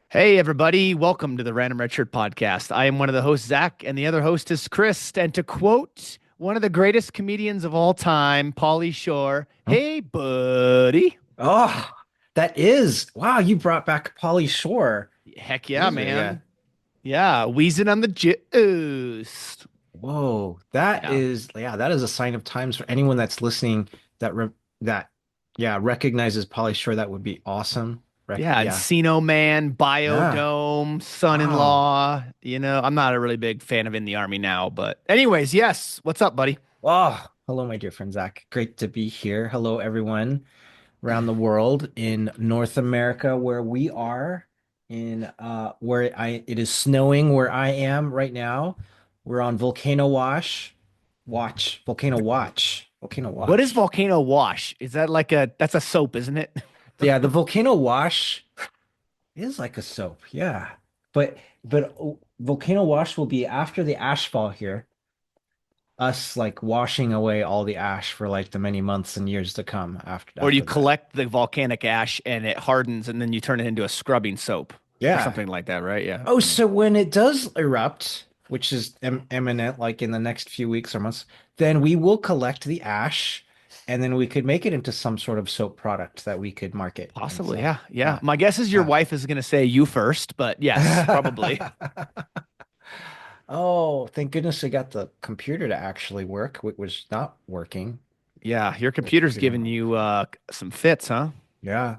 Hey, everybody. Welcome to the Random Red Shirt Podcast. I am one of the hosts, Zach, and the other host is Chris. And to quote one of the greatest comedians of all time, Pauly Shore, Huh? hey, buddy. Oh, that is wow! You brought back Polly Shore. Heck yeah, Those are yeah. man. Yeah, wheezing on the juice. Whoa, that Yeah. is yeah. That is a sign of times for anyone that's listening that that yeah recognizes Polly Shore. That would be awesome. Yeah, Yeah, Encino Man, yeah. Biodome, Wow. Son-in-Law. I'm not a really big fan of In the Army now, but anyways, yes. What's up, buddy? Oh, hello, my dear friend Zach. Great to be here. Hello, everyone around the world in North America, where we are in where I it is snowing where I am right now. We're on Volcano What is Watch. Volcano Wash? Is that that's a soap, isn't it? Yeah, the Volcano Wash is like a soap. Yeah. But Volcano Wash will be after the ash fall here, us like washing away all the ash for like the many months and years to come Or you after that. collect the volcanic ash and it hardens and then you turn it into a scrubbing soap or Yeah. something like that, right? Yeah. Oh, so when it does erupt, which is imminent, like in the next few weeks or months, then we will collect the ash and then we could make it into some sort of soap product that we could market and Possibly. sell. Yeah. Yeah. Yeah. My guess is your Yeah. wife is going to say you first, but yes, probably. Oh, thank goodness I got the computer to actually work, which was not working. Yeah. Your It was computer's pretty giving annoying. you some fits, huh? Yeah.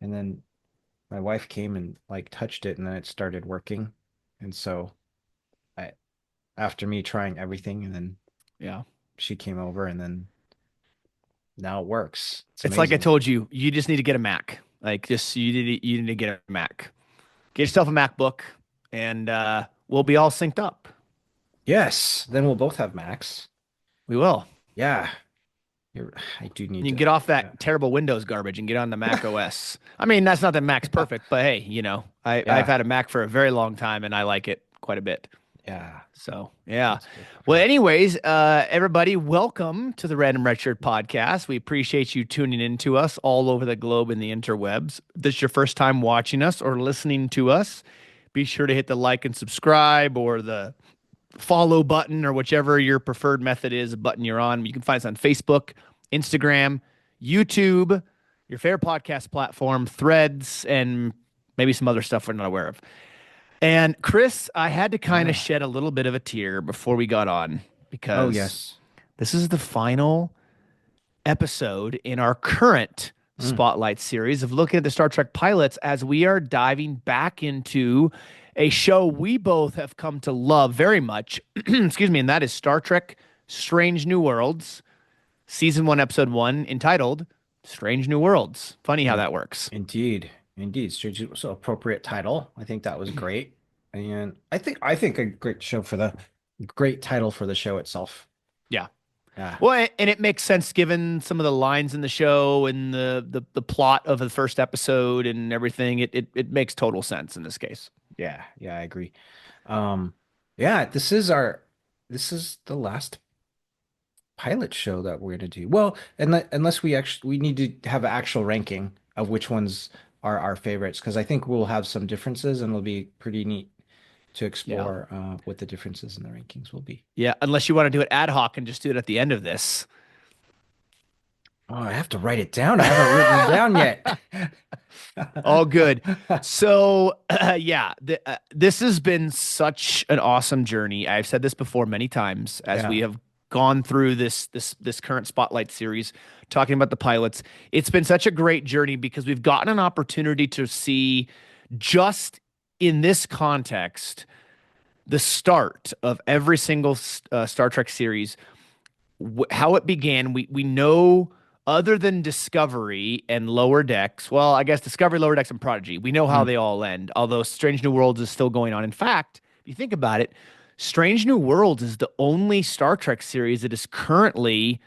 And then my wife came and like touched it and then it started working. And so I, after me trying everything, and then Yeah. she came over and then now it works. It's It's like I amazing. told you, you just need to get a Mac. Like just you need to get a Mac. Get yourself a MacBook and we'll be all synced up. Yes, then we'll both have Macs. We will. Yeah, I do need You can to. get off Yeah, that terrible Windows garbage and get on the Mac OS. I mean, that's not that Mac's perfect, but hey, I've yeah, had a Mac for a very long time and I like it quite a bit. yeah. So yeah. That's good. Well, anyways, everybody, welcome to the Random Red Shirt Podcast. We appreciate you tuning in to us all over the globe in the interwebs. If this is your first time watching us or listening to us, be sure to hit the like and subscribe or the follow button or whichever your preferred method is, button you're on. You can find us on Facebook, Instagram, YouTube, your favorite podcast platform, Threads, and maybe some other stuff we're not aware of. And Chris, I had to kind of Ah. shed a little bit of a tear before we got on Oh because yes. this is the final episode in our current Mm. Spotlight series of looking at the Star Trek pilots as we are diving back into a show we both have come to love very much. Excuse me, and that is Star Trek Strange New Worlds, season one, episode one, entitled Strange New Worlds. Funny how In, that works. indeed. So appropriate title. I think that was great, and I think a great show for the great title for the show itself. Yeah. Yeah. Well, and it makes sense given some of the lines in the show and the plot of the first episode and everything. It makes total sense in this case. Yeah, I agree. Um, yeah, this is the last pilot show that we're gonna do. Well, unless we need to have an actual ranking of which ones are our favorites, because I think we'll have some differences and it'll be pretty neat to Yeah. explore what the differences in the rankings will be. Yeah. Unless you want to do it ad hoc and just do it at the end of this. Oh, I have to write it down. I haven't written it down yet. All good. So, yeah, this has been such an awesome journey. I've said this before many times as we Yeah. have gone through this current spotlight series talking about the pilots. It's been such a great journey because we've gotten an opportunity to see just in this context the start of every single Star Trek series, how it began. We know other than Discovery and Lower Decks, well, I guess Discovery, Lower Decks, and Prodigy, we know how Mm. they all end, although Strange New Worlds is still going on. In fact, if you think about it, Strange New Worlds is the only Star Trek series that is currently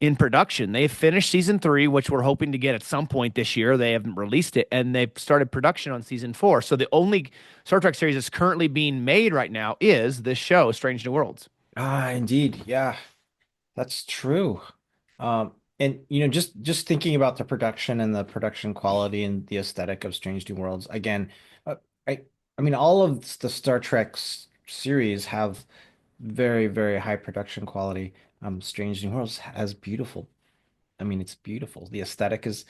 in production. They've finished season three, which we're hoping to get at some point this year. They haven't released it, and they've started production on season four. So the only Star Trek series that's currently being made right now is this show, Strange New Worlds. Ah, indeed. Yeah, that's true. And just thinking about the production and the production quality and the aesthetic of Strange New Worlds again, I mean, all of the Star Trek series have very, very high production quality. Strange New Worlds has beautiful. I mean, it's beautiful. The aesthetic is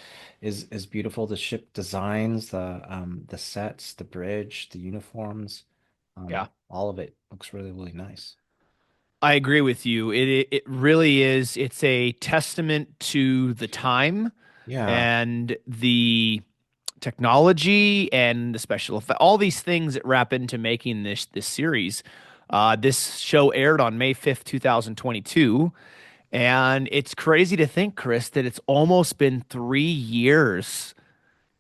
beautiful. The ship designs, the sets, the bridge, the uniforms, Yeah. all of it looks really, really nice. I agree with you. It really is. It's a testament to the time Yeah. and the technology and the special effect, all these things that wrap into making this series. This show aired on May 5th, 2022, and it's crazy to think, Chris, that it's almost been 3 years.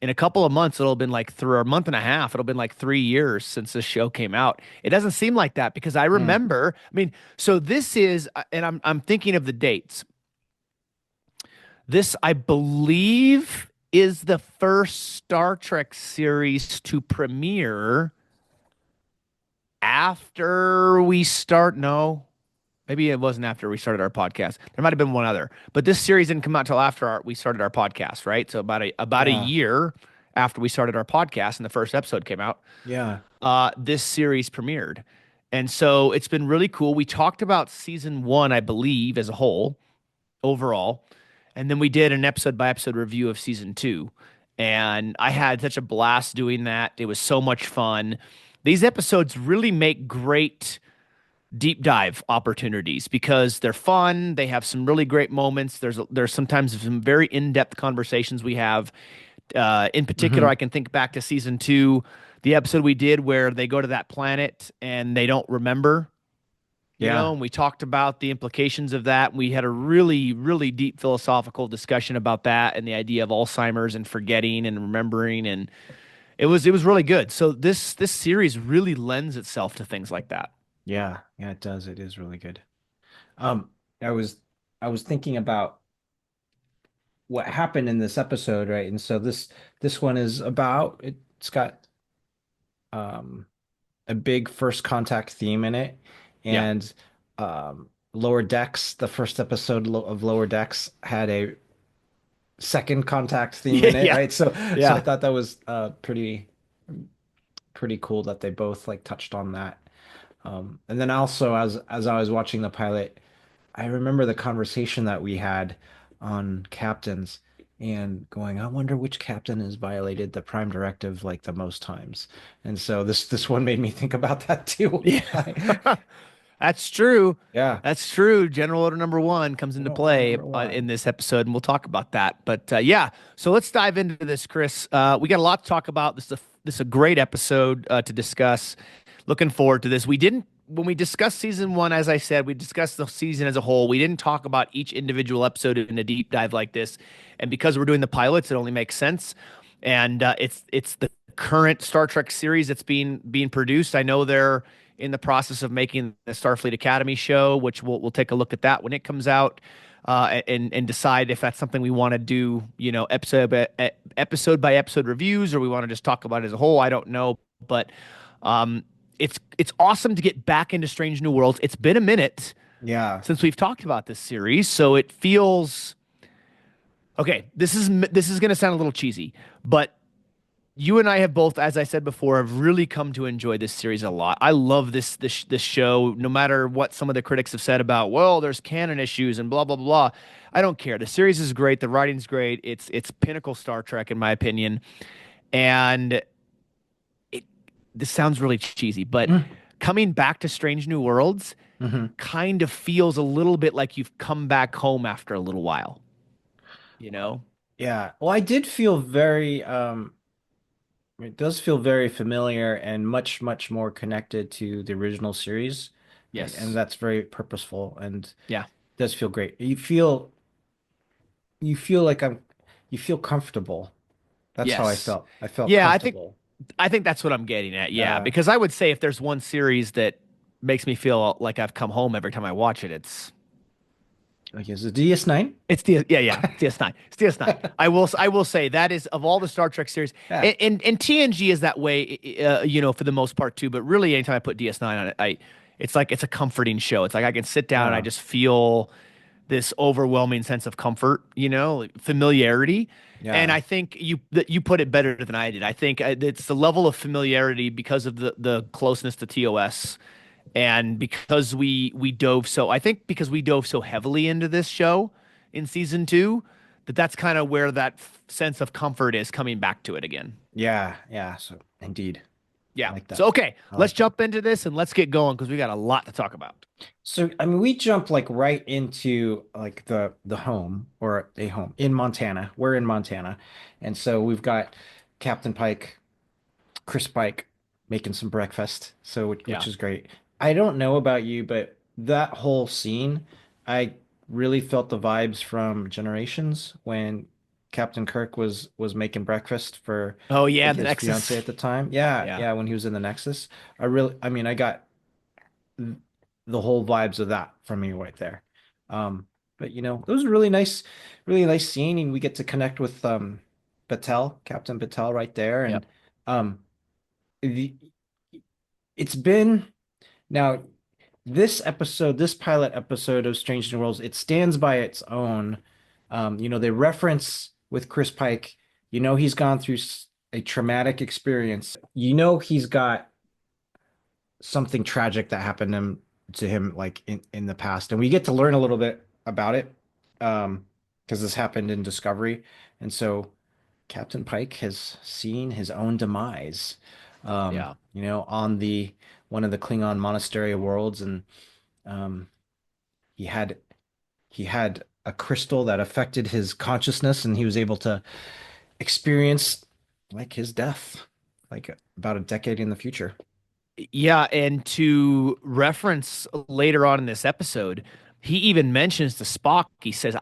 In a couple of months, it'll have been like through a month and a half. It'll have been like 3 years since this show came out. It doesn't seem like that because I Hmm. remember. I mean, so this is, and I'm thinking of the dates. This, I believe, is the first Star Trek series to premiere after we start. No, maybe it wasn't after we started our podcast. There might have been one other, but this series didn't come out till after we started our podcast, right? So about a Yeah. year after we started our podcast and the first episode came out, Yeah. this series premiered. And so it's been really cool. We talked about season one, I believe, as a whole, overall. And then we did an episode by episode review of season two. And I had such a blast doing that. It was so much fun. These episodes really make great deep dive opportunities because they're fun. They have some really great moments. There's sometimes some very in-depth conversations we have. In particular, Hmm. I can think back to season two, the episode we did where they go to that planet and they don't remember, Yeah. and we talked about the implications of that. We had a really, really deep philosophical discussion about that and the idea of Alzheimer's and forgetting and remembering, and it was really good. So this series really lends itself to things like that. Yeah. Yeah, it does. It is really good. Um, I was I was thinking about what happened in this episode, right? And so this one is about it's got um a big first contact theme in it, Yeah. and Lower Decks, the first episode of Lower Decks had a second contact theme Yeah. in it, Yeah. right? So I Yeah. thought that was pretty cool that they both like touched on that. And then also as I was watching the pilot, I remember the conversation that we had on captains and going, I wonder which captain has violated the prime directive like the most times. And so this one made me think about that too. Yeah. That's true. Yeah. That's true. General Order number one comes I into don't order play number in one. this episode, and we'll talk about that. But yeah, so let's dive into this, Chris. We got a lot to talk about. This is a great episode to discuss. Looking forward to this. We didn't when we discussed season one, as I said, we discussed the season as a whole. We didn't talk about each individual episode in a deep dive like this, and because we're doing the pilots, it only makes sense. And it's the current Star Trek series that's being produced. I know they're in the process of making the Starfleet Academy show, which we'll take a look at that when it comes out, and decide if that's something we want to do, episode by episode reviews, or we want to just talk about it as a whole. I don't know, but um, it's awesome to get back into Strange New Worlds. It's been a minute Yeah. since we've talked about this series, so it feels okay. This is going to sound a little cheesy, but you and I have both, as I said before, have really come to enjoy this series a lot. I love this show, no matter what some of the critics have said about, well, there's canon issues and blah blah blah. I don't care. The series is great. The writing's great. It's pinnacle Star Trek in my opinion. And it this sounds really cheesy, but coming back to Strange New Worlds Mm-hmm. kind of feels a little bit like you've come back home after a little while, you know? Yeah. Well, I did feel very it does feel very familiar and much, much more connected to the original series. And Yes. that's very purposeful and Yeah. does feel great. You feel like you feel comfortable. That's how I Yes. felt. I felt Yeah, I think comfortable. I think that's what I'm getting at. Yeah, Yeah. because I would say if there's one series that makes me feel like I've come home every time I watch it, Like, is it DS9? it's the yeah, yeah, it's DS9. It's DS9. I will say that is of all the Star Trek series, Yeah. and TNG is that way, for the most part too. But really, anytime I put DS9 on it, it's like it's a comforting show. It's like I can sit down and I Yeah. just feel this overwhelming sense of comfort, like familiarity. And Yeah. I think you put it better than I did. I think it's the level of familiarity because of the closeness to TOS, and because we dove so I think because we dove so heavily into this show in season 2, that's kind of where that sense of comfort is coming back to it again. Yeah. Yeah. So indeed. I Yeah. like So that. okay, I let's like that. jump into this and let's get going because we got a lot to talk about. So I mean we jump like right into like the home or a home in Montana. We're in Montana. And so we've got Captain Pike, Chris Pike making some breakfast. So which Yeah. is great. I don't know about you, but that whole scene, I really felt the vibes from Generations when Captain Kirk was making breakfast for Oh I yeah, think the his fiance Nexus. at the time. Yeah, Yeah. yeah, when he was in the Nexus. I mean, I got the whole vibes of that from me right there. But it was a really nice scene, and we get to connect with Batel, Captain Batel right there. Yep. And um the, it's been now this pilot episode of Strange New Worlds, it stands by its own. They reference with Chris Pike, he's gone through a traumatic experience. He's got something tragic that happened to him like in the past, and we get to learn a little bit about it because this happened in Discovery. And so Captain Pike has seen his own demise, Yeah. on the one of the Klingon monastery worlds. And um, he had he had a crystal that affected his consciousness, and he was able to experience like his death, like about a decade in the future. Yeah, and to reference later on in this episode, he even mentions to Spock, he says,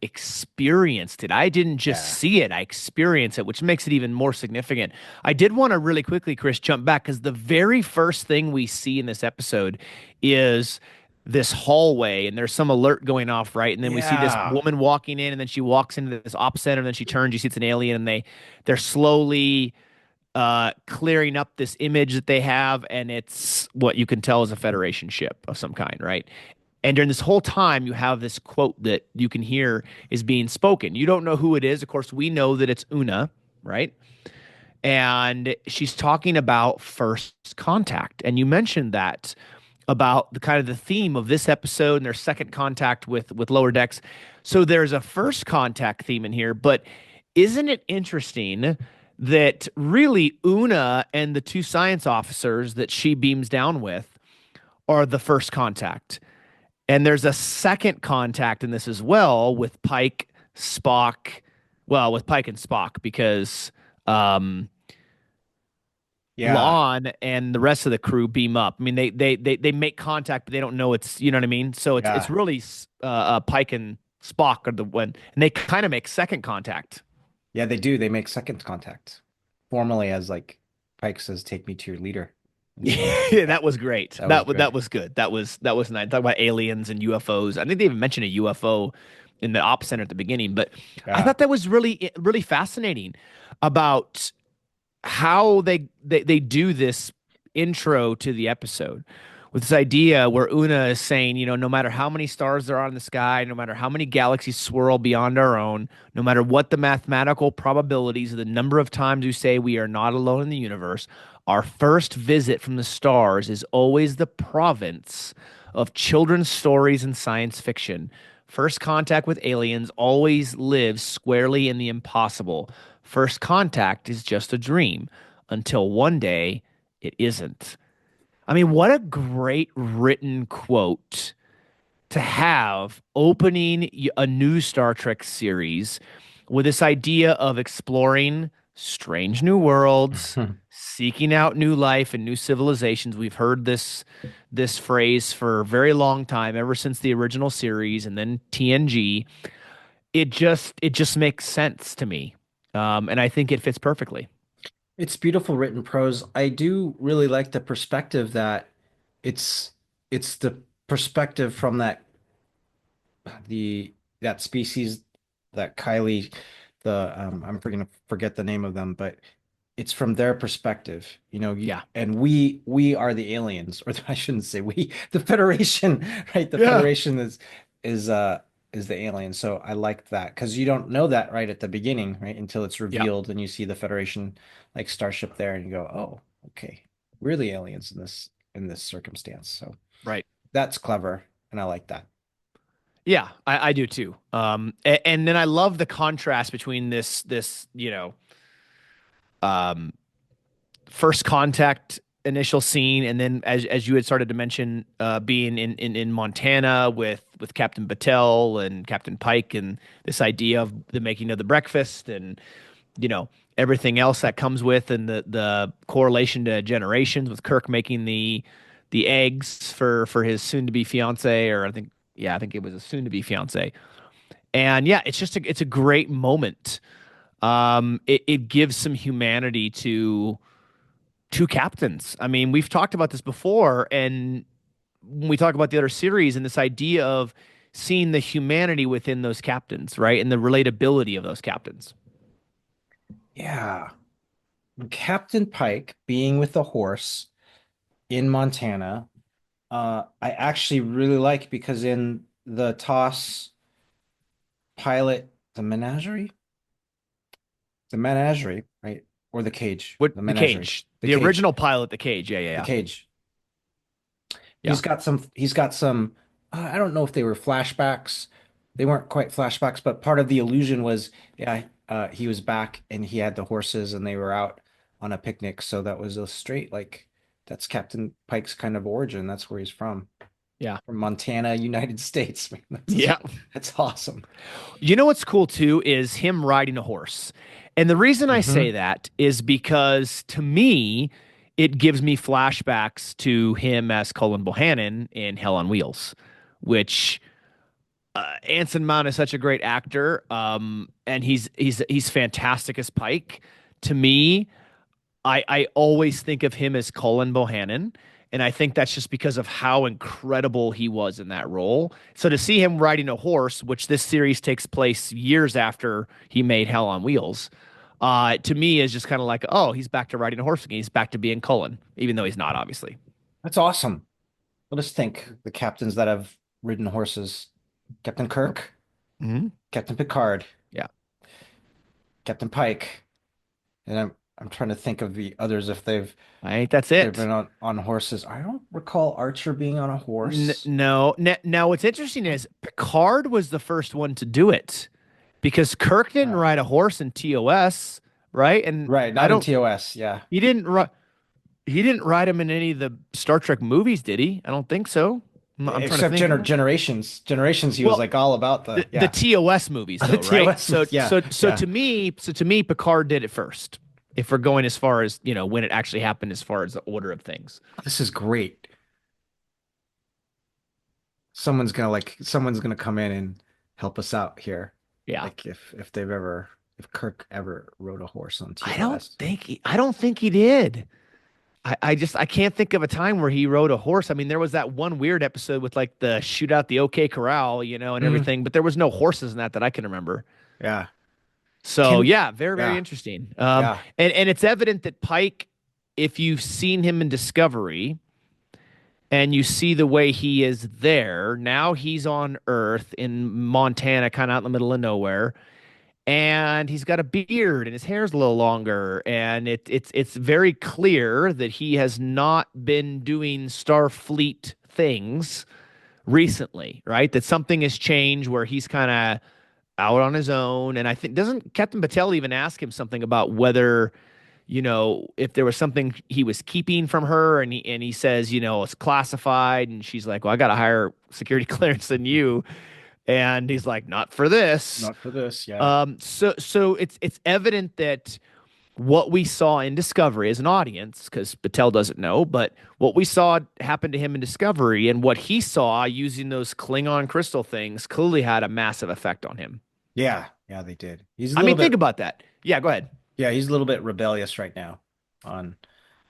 experienced it. I didn't just Yeah. see it, I experienced it, which makes it even more significant. I did want to really quickly, Chris, jump back because the very first thing we see in this episode is this hallway, and there's some alert going off, right? And then we see this Yeah. woman walking in, and then she walks into this op center, and then she turns, you see it's an alien, and they're slowly clearing up this image that they have, and it's what you can tell is a Federation ship of some kind, right? And during this whole time, you have this quote that you can hear is being spoken. You don't know who it is. Of course, we know that it's Una, right? And she's talking about first contact. And you mentioned that about the kind of the theme of this episode and their second contact with Lower Decks. So there's a first contact theme in here, but isn't it interesting that really Una and the two science officers that she beams down with are the first contact? And there's a second contact in this as well with Pike, Spock, well, with Pike and Spock, because um, Yeah. Lon and the rest of the crew beam up. I mean, they make contact, but they don't know it's, you know what I mean. So it's Yeah. really Pike and Spock are the one, and they kind of make second contact. Yeah, they do. They make second contact formally as like Pike says, "Take me to your leader." And so Yeah, that that was great. that was That good. was good. That was nice. Talk about aliens and UFOs. I think they even mentioned a UFO in the op center at the beginning, but I Yeah. thought that was really fascinating about how they do this intro to the episode with this idea where Una is saying, no matter how many stars there are in the sky, no matter how many galaxies swirl beyond our own, no matter what the mathematical probabilities of the number of times we say we are not alone in the universe, our first visit from the stars is always the province of children's stories and science fiction. First contact with aliens always lives squarely in the impossible. First contact is just a dream until one day it isn't. I mean, what a great written quote to have opening a new Star Trek series with this idea of exploring strange new worlds, seeking out new life and new civilizations. We've heard this phrase for a very long time, ever since the original series and then TNG. It just makes sense to me, and I think it fits perfectly. It's beautiful written prose. I do really like the perspective that it's it's the perspective from that species that Kylie I'm gonna forget the name of them, but it's from their perspective, Yeah, and we are the aliens, or I shouldn't say we, the Federation, right? The yeah, Federation is is the alien. So I liked that because you don't know that right at the beginning, right? Until it's Yeah, revealed and you see the Federation like starship there and you go, "Oh, okay. We're the aliens in this circumstance." So right. that's clever and I like that. Yeah, I do too. And then I love the contrast between this um, first contact initial scene, and then as you had started to mention, being in Montana with Captain Battelle and Captain Pike, and this idea of the making of the breakfast, and you know everything else that comes with, and the correlation to generations with Kirk making the eggs for his soon to be fiance, or I think it was a soon to be fiance. And yeah, it's a great moment. It gives some humanity to two captains. I mean, we've talked about this before, and when we talk about the other series, and this idea of seeing the humanity within those captains, right? And the relatability of those captains. Yeah. Captain Pike being with the horse in Montana, I actually really like because in the TOS pilot, the menagerie, right? Or the cage, What the the menagerie, cage, the the cage, original pilot, the cage. Yeah, yeah, the yeah, cage. yeah, He's got some, I don't know if they were flashbacks. They weren't quite flashbacks, but part of the illusion was, yeah, he was back and he had the horses and they were out on a picnic. So that was a straight, like, that's Captain Pike's kind of origin. That's where he's yeah, from Montana, United States. Man, yeah. that's awesome. You know what's cool too is him riding a horse. And the reason I say Hmm. that is because to me, it gives me flashbacks to him as Cullen Bohannon in Hell on Wheels, which Anson Mount is such a great actor, and he's fantastic as Pike. To me, I always think of him as Cullen Bohannon, and I think that's just because of how incredible he was in that role. So to see him riding a horse, which this series takes place years after he made Hell on Wheels, to me is just kind of like, oh, he's back to riding a horse again. He's back to being Cullen, even though he's not, obviously. That's awesome. Let us think the captains that have ridden horses: Captain Kirk, Hmm. Captain Picard, Yeah, Captain Pike, and I'm trying to think of the others if I think that's they've it. been on horses. I don't recall Archer being on a horse. No. Now, what's interesting is Picard was the first one to do it because Kirk didn't Uh, ride a horse in TOS, right? And right, I not in don't. TOS. Yeah. He didn't. He didn't ride him in any of the Star Trek movies, did he? I don't think so. I'm trying to Except think. Generations, he was Well, like all about the the the yeah. TOS movies, The though, right? TOS was yeah, yeah. To me, Picard did it first. If we're going as far as when it actually happened, as far as the order of things. This is great. Someone's gonna come in and help us out here. Yeah. Like if Kirk ever rode a horse on I don't TOS. think I don't think he did. I can't think of a time where he rode a horse. I mean, there was that one weird episode with like the shoot out the OK Corral, and Mm, everything, but there was no horses in that I can remember. yeah. So Can yeah, very, very yeah, interesting. yeah. And it's evident that Pike, if you've seen him in Discovery and you see the way he is there, now he's on Earth in Montana, kind of out in the middle of nowhere, and he's got a beard and his hair's a little longer, and it's very clear that he has not been doing Starfleet things recently, right? That something has changed where he's kind of out on his own. And I think doesn't Captain Battelle even ask him something about whether, if there was something he was keeping from her, and he says, it's classified, and she's like, well, I got a higher security clearance than you, and he's like, not for this. Not for this, yeah. So it's evident that what we saw in Discovery as an audience, because Battelle doesn't know, but what we saw happen to him in Discovery and what he saw using those Klingon crystal things clearly had a massive effect on him. Yeah, yeah, they did. I mean, think about that. Yeah, go ahead. He's a little bit rebellious right now on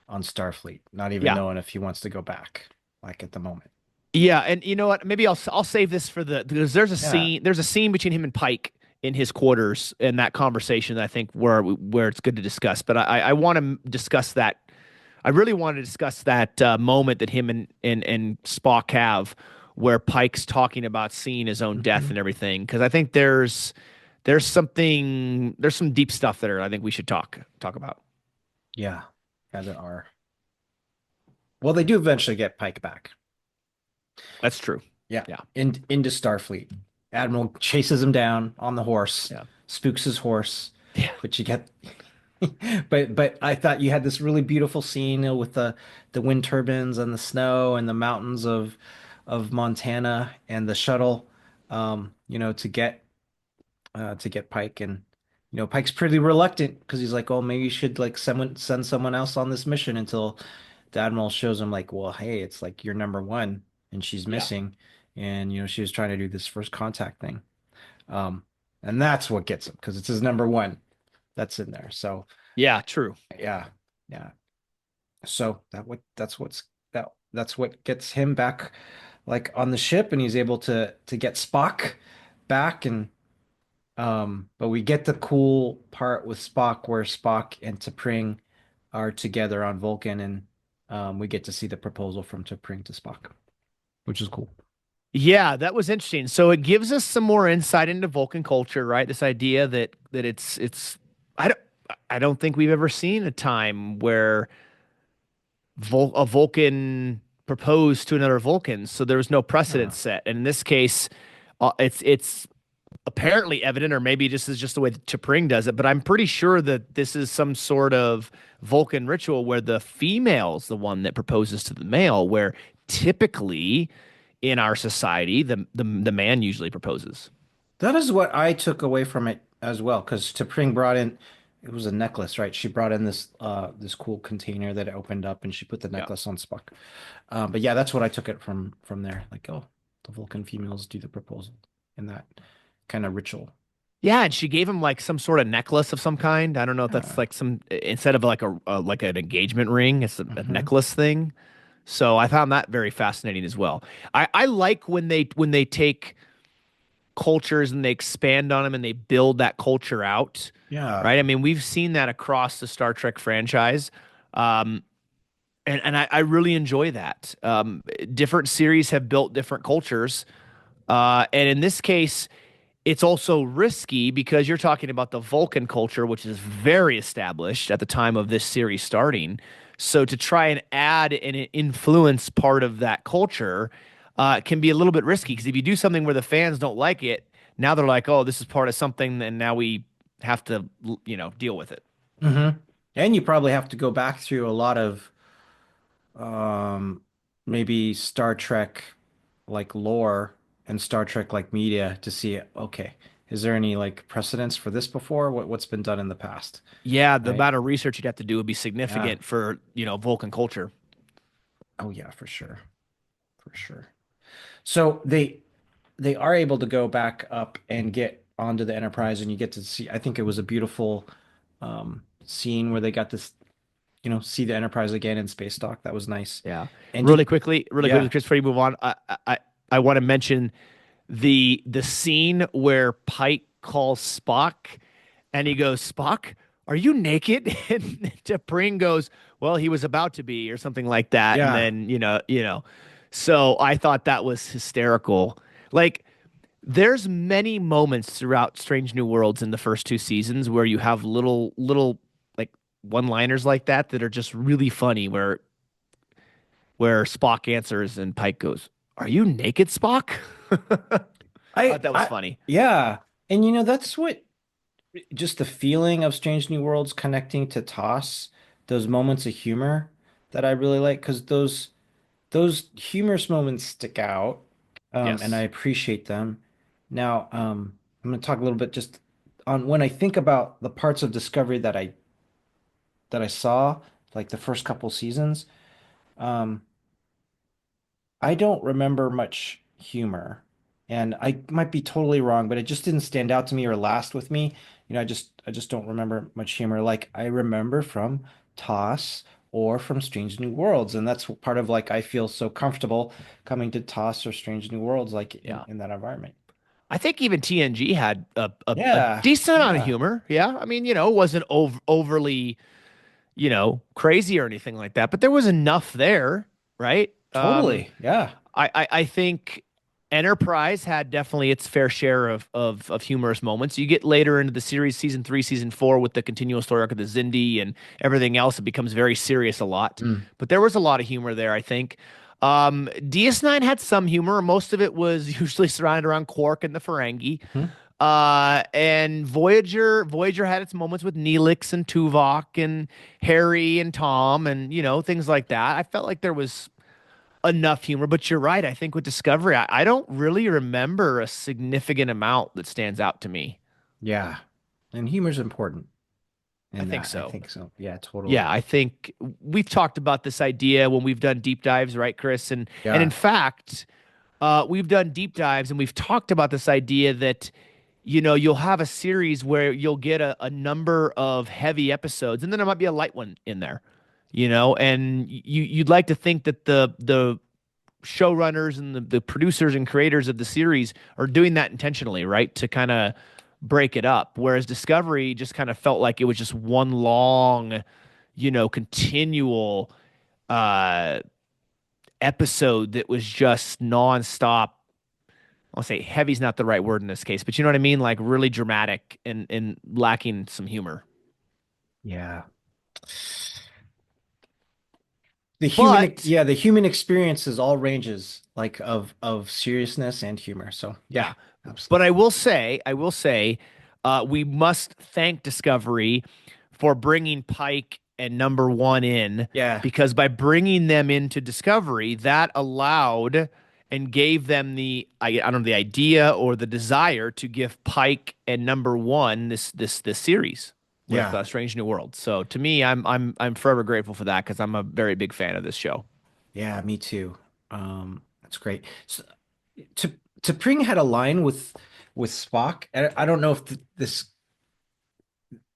on Starfleet, not even Yeah. knowing if he wants to go back, like at the moment. Yeah, and you know what? Maybe I'll save this for because Yeah. there's a scene between him and Pike in his quarters in that conversation that I think where it's good to discuss. But I want to discuss that. I really want to discuss that moment that him and Spock have, where Pike's talking about seeing his own death Hmm. and everything. Because I think there's some deep stuff there I think we should talk about. Yeah. Yeah, there are. Well, they do eventually get Pike back. That's true. Yeah. Yeah. Into Starfleet. Admiral chases him down on the horse, Yeah. spooks his horse, Yeah. but you get but I thought you had this really beautiful scene with the wind turbines and the snow and the mountains of Montana and the shuttle to get Pike. And Pike's pretty reluctant because he's like, oh, maybe you should like send someone else on this mission until the admiral shows him like, well, hey, it's like you're number one and she's Yeah. missing, and she was trying to do this first contact thing. Um, and that's what gets him because it's his number one that's in there. So Yeah, true. yeah, yeah. So that's what gets him back like on the ship, and he's able to get Spock back. And but we get the cool part with Spock where Spock and T'Pring are together on Vulcan, and we get to see the proposal from T'Pring to Spock, which is cool. Yeah, that was interesting. So it gives us some more insight into Vulcan culture, right? This idea that it's I don't I don't think we've ever seen a time where a Vulcan proposed to another Vulcan, so there was no precedent Yeah. set. And in this case, it's apparently evident, or maybe this is just the way that T'Pring does it. But I'm pretty sure that this is some sort of Vulcan ritual where the female's the one that proposes to the male, where typically in our society the man usually proposes. That is what I took away from it as well, because T'Pring brought in, it was a necklace, right? She brought in this cool container that opened up, and she put the Yeah. necklace on Spock. But yeah, that's what I took it from there. Like, oh, the Vulcan females do the proposal in that kind of ritual. Yeah, and she gave him like some sort of necklace of some kind. I don't know if that's Yeah. like some instead of like a like an engagement ring, it's a Hmm. necklace thing. So I found that very fascinating as well. I like when they take cultures and they expand on them and they build that culture out, Yeah. right? I mean, we've seen that across the Star Trek franchise. Um, and I really enjoy that. Different series have built different cultures. And in this case, it's also risky because you're talking about the Vulcan culture, which is very established at the time of this series starting. So to try and add and influence part of that culture can be a little bit risky because if you do something where the fans don't like it, now they're like, oh, this is part of something, and now we have to, deal with it. Hmm. And you probably have to go back through a lot of um maybe Star Trek like lore and Star Trek like media to see, okay, is there any like precedence for this before? What's been done in the past? Yeah, the Right? amount of research you'd have to do would be Yeah. significant for, Vulcan culture. Oh yeah, for sure. For sure. So they are able to go back up and get onto the Enterprise, and you get to see, I think it was a beautiful scene where they got this, see the Enterprise again in space dock. That was nice. Yeah. And you, Really quickly, yeah, Chris, before you move on, I want to mention the scene where Pike calls Spock and he goes, Spock, are you naked? And T'Pring goes, well, he was about to be, or something like that. And yeah, then, so I thought that was hysterical. Like, there's many moments throughout Strange New Worlds in the first two seasons where you have little like one-liners like that are just really funny where Spock answers and Pike goes, "Are you naked, Spock?" I thought that was I, funny. yeah. And that's what just the feeling of Strange New Worlds connecting to Toss, those moments of humor that I really like, because those humorous moments stick out, and I Yes. appreciate them. Now, I'm going to talk a little bit just on when I think about the parts of Discovery that I saw, like the first couple seasons. Um, I don't remember much humor, and I might be totally wrong, but it just didn't stand out to me or last with me. I just don't remember much humor like I remember from Toss or from Strange New Worlds, and that's part of like I feel so comfortable coming to Toss or Strange New Worlds like in Yeah. in that environment. I think even TNG had a Yeah, decent amount of yeah, humor. Yeah. I mean, it wasn't overly, crazy or anything like that, but there was enough there, right? totally. Yeah. I think Enterprise had definitely its fair share of humorous moments. You get later into the series, season three, season four, with the continual story arc of the Zindi and everything else, it becomes very serious a lot. Mm. But there was a lot of humor there, I think. DS9 had some humor. Most of it was usually surrounded around Quark and the Ferengi. Mhm. And Voyager had its moments with Neelix and Tuvok and Harry and Tom and things like that. I felt like there was enough humor, but you're right. I think with Discovery, I don't really remember a significant amount that stands out to me. Yeah. And humor's important I in think that. I so. think so. Yeah, Yeah, totally. I think we've talked about this idea when we've done deep dives, right, Chris? And in Yeah. fact, we've done deep dives and we've talked about this idea that you'll have a series where you'll get a number of heavy episodes, and then there might be a light one in there, and you'd like to think that the showrunners and the producers and creators of the series are doing that intentionally, right? To kind of break it up. Whereas Discovery just kind of felt like it was just one long, continual uh episode that was just nonstop. I'll say heavy's not the right word in this case, but you know what I mean? Like really dramatic and lacking some humor. Yeah. But The human experience is all ranges like of seriousness and humor. So yeah, yeah, but absolutely. I will say, we must thank Discovery for bringing Pike and Number One in, Yeah. because by bringing them into Discovery, that allowed and gave them I don't know, the idea or the desire to give Pike and Number One this series with Yeah. Strange New World. So to me, I'm forever grateful for that because I'm a very big fan of this show. Yeah, me too. That's great. So, to T'Pring had a line with Spock. And I don't know if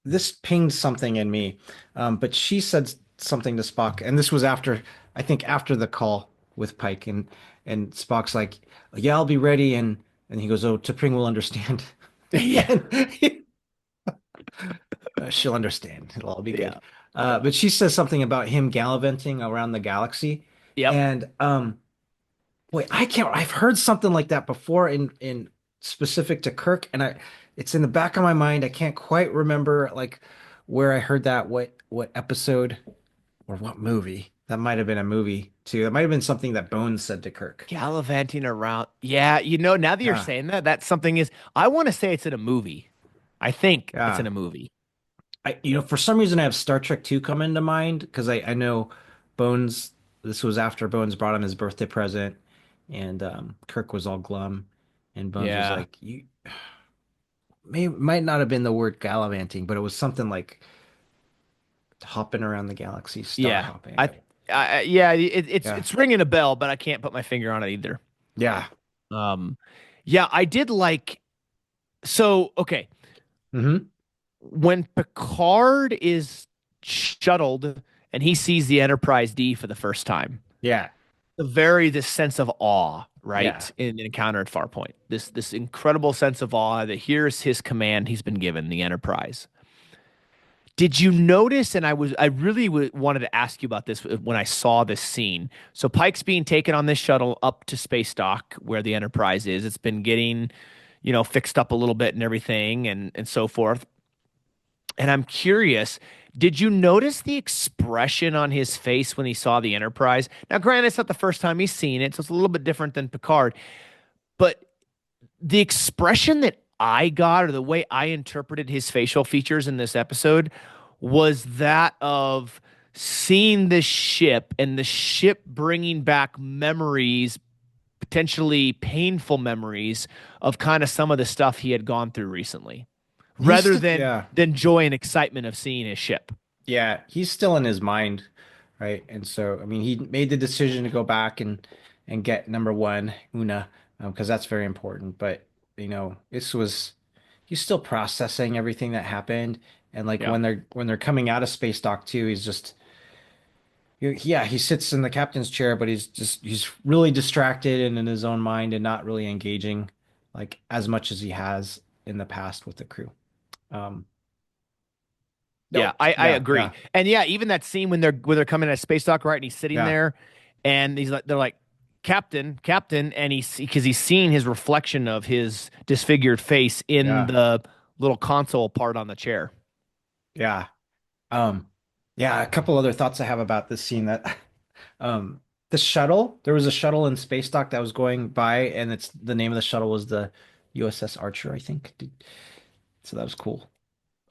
this pinged something in me, but she said something to Spock, and this was after I think after the call with Pike, and Spock's like, "Yeah, I'll be ready," and he goes, "Oh, T'Pring will understand." Yeah, And she'll understand. It'll all be good. yeah, yeah. But she says something about him gallivanting around the galaxy, Yep. and boy, I can't. I've heard something like that before in specific to Kirk, and it's in the back of my mind. I can't quite remember like where I heard that, what episode or what movie. That might have been a movie too. That might have been something that Bones said to Kirk. Gallivanting around. Yeah, now that you're Yeah, saying that, that's something is I want to say it's in a movie. I think it's in yeah. a movie. For some reason I have Star Trek 2 come into mind because I know Bones. This was after Bones brought him his birthday present, and Kirk was all glum, and Bones was Yeah. like, "You." Might not have been the word gallivanting, but it was something like hopping around the galaxy, star Yeah. hopping. Yeah, it's Yeah. it's ringing a bell, but I can't put my finger on it either. Yeah. Um yeah, I did like so okay, Hmm. when Picard is shuttled and he sees the Enterprise D for the first time, Yeah. this sense of awe, Yeah. right? In Encounter at Farpoint. This incredible sense of awe that here's his command he's been given, the Enterprise. Did you notice? And I really wanted to ask you about this when I saw this scene. So Pike's being taken on this shuttle up to space dock where the Enterprise is. It's been getting, fixed up a little bit and everything and so forth. And I'm curious, did you notice the expression on his face when he saw the Enterprise? Now, granted, it's not the first time he's seen it, so it's a little bit different than Picard. But the expression that I got, or the way I interpreted his facial features in this episode, was that of seeing this ship and the ship bringing back memories, potentially painful memories of kind of some of the stuff he had gone through recently, He's rather still, than yeah. joy and excitement of seeing his ship. Yeah. He's still in his mind, right? And so, I mean, he made the decision to go back and get number one, Una, because that's very important. But, this was, he's still processing everything that happened. And like Yeah. when they're coming out of space dock too, he's just, yeah, he sits in the captain's chair, but he's really distracted and in his own mind and not really engaging like as much as he has in the past with the crew. Um, Yeah, nope. I Yeah, agree. yeah, And yeah, even that scene when they're coming at a space dock, right? And he's sitting yeah, there and they're like, Captain, and because he's seeing his reflection of his disfigured face in Yeah. the little console part on the chair. Yeah. Um, yeah, a couple other thoughts I have about this scene that um the shuttle, there was a shuttle in space dock that was going by, and it's the name of the shuttle was the USS Archer, I think. So that was cool.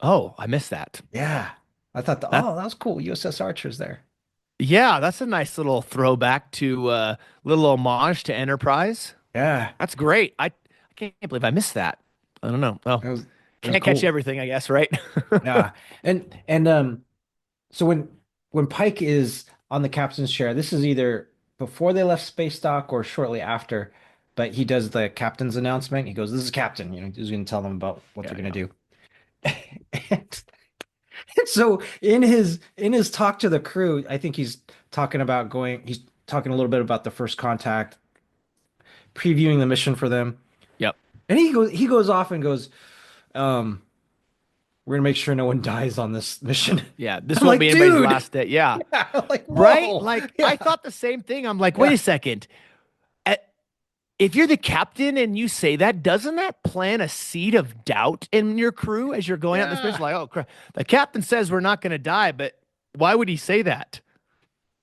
Oh, I missed that. Yeah. I thought That that was cool. USS Archer's there. yeah, that's a nice little throwback to little homage to Enterprise. Yeah. That's great. I can't believe I missed that. I don't know. Oh, It was can't catch cool. everything, I guess, right? Yeah. And so when Pike is on the captain's chair, this is either before they left space dock or shortly after, but he does the captain's announcement. He goes, "This is Captain," he's going to tell them about what Yeah, they're yeah. going to do. And so in his talk to the crew, I think he's talking a little bit about the first contact, previewing the mission for them. Yep. And he goes off and goes, um, "We're gonna make sure no one dies on this mission." Yeah, this I'm won't be like, anybody's dude, last day. Yeah. yeah, I'm like, Right? whoa, Like I yeah, thought the same thing. I'm like, wait yeah, a second. Uh, If you're the captain and you say that, doesn't that plant a seed of doubt in your crew as you're going out this mission? yeah. Like, oh crap, the captain says we're not going to die, but why would he say that?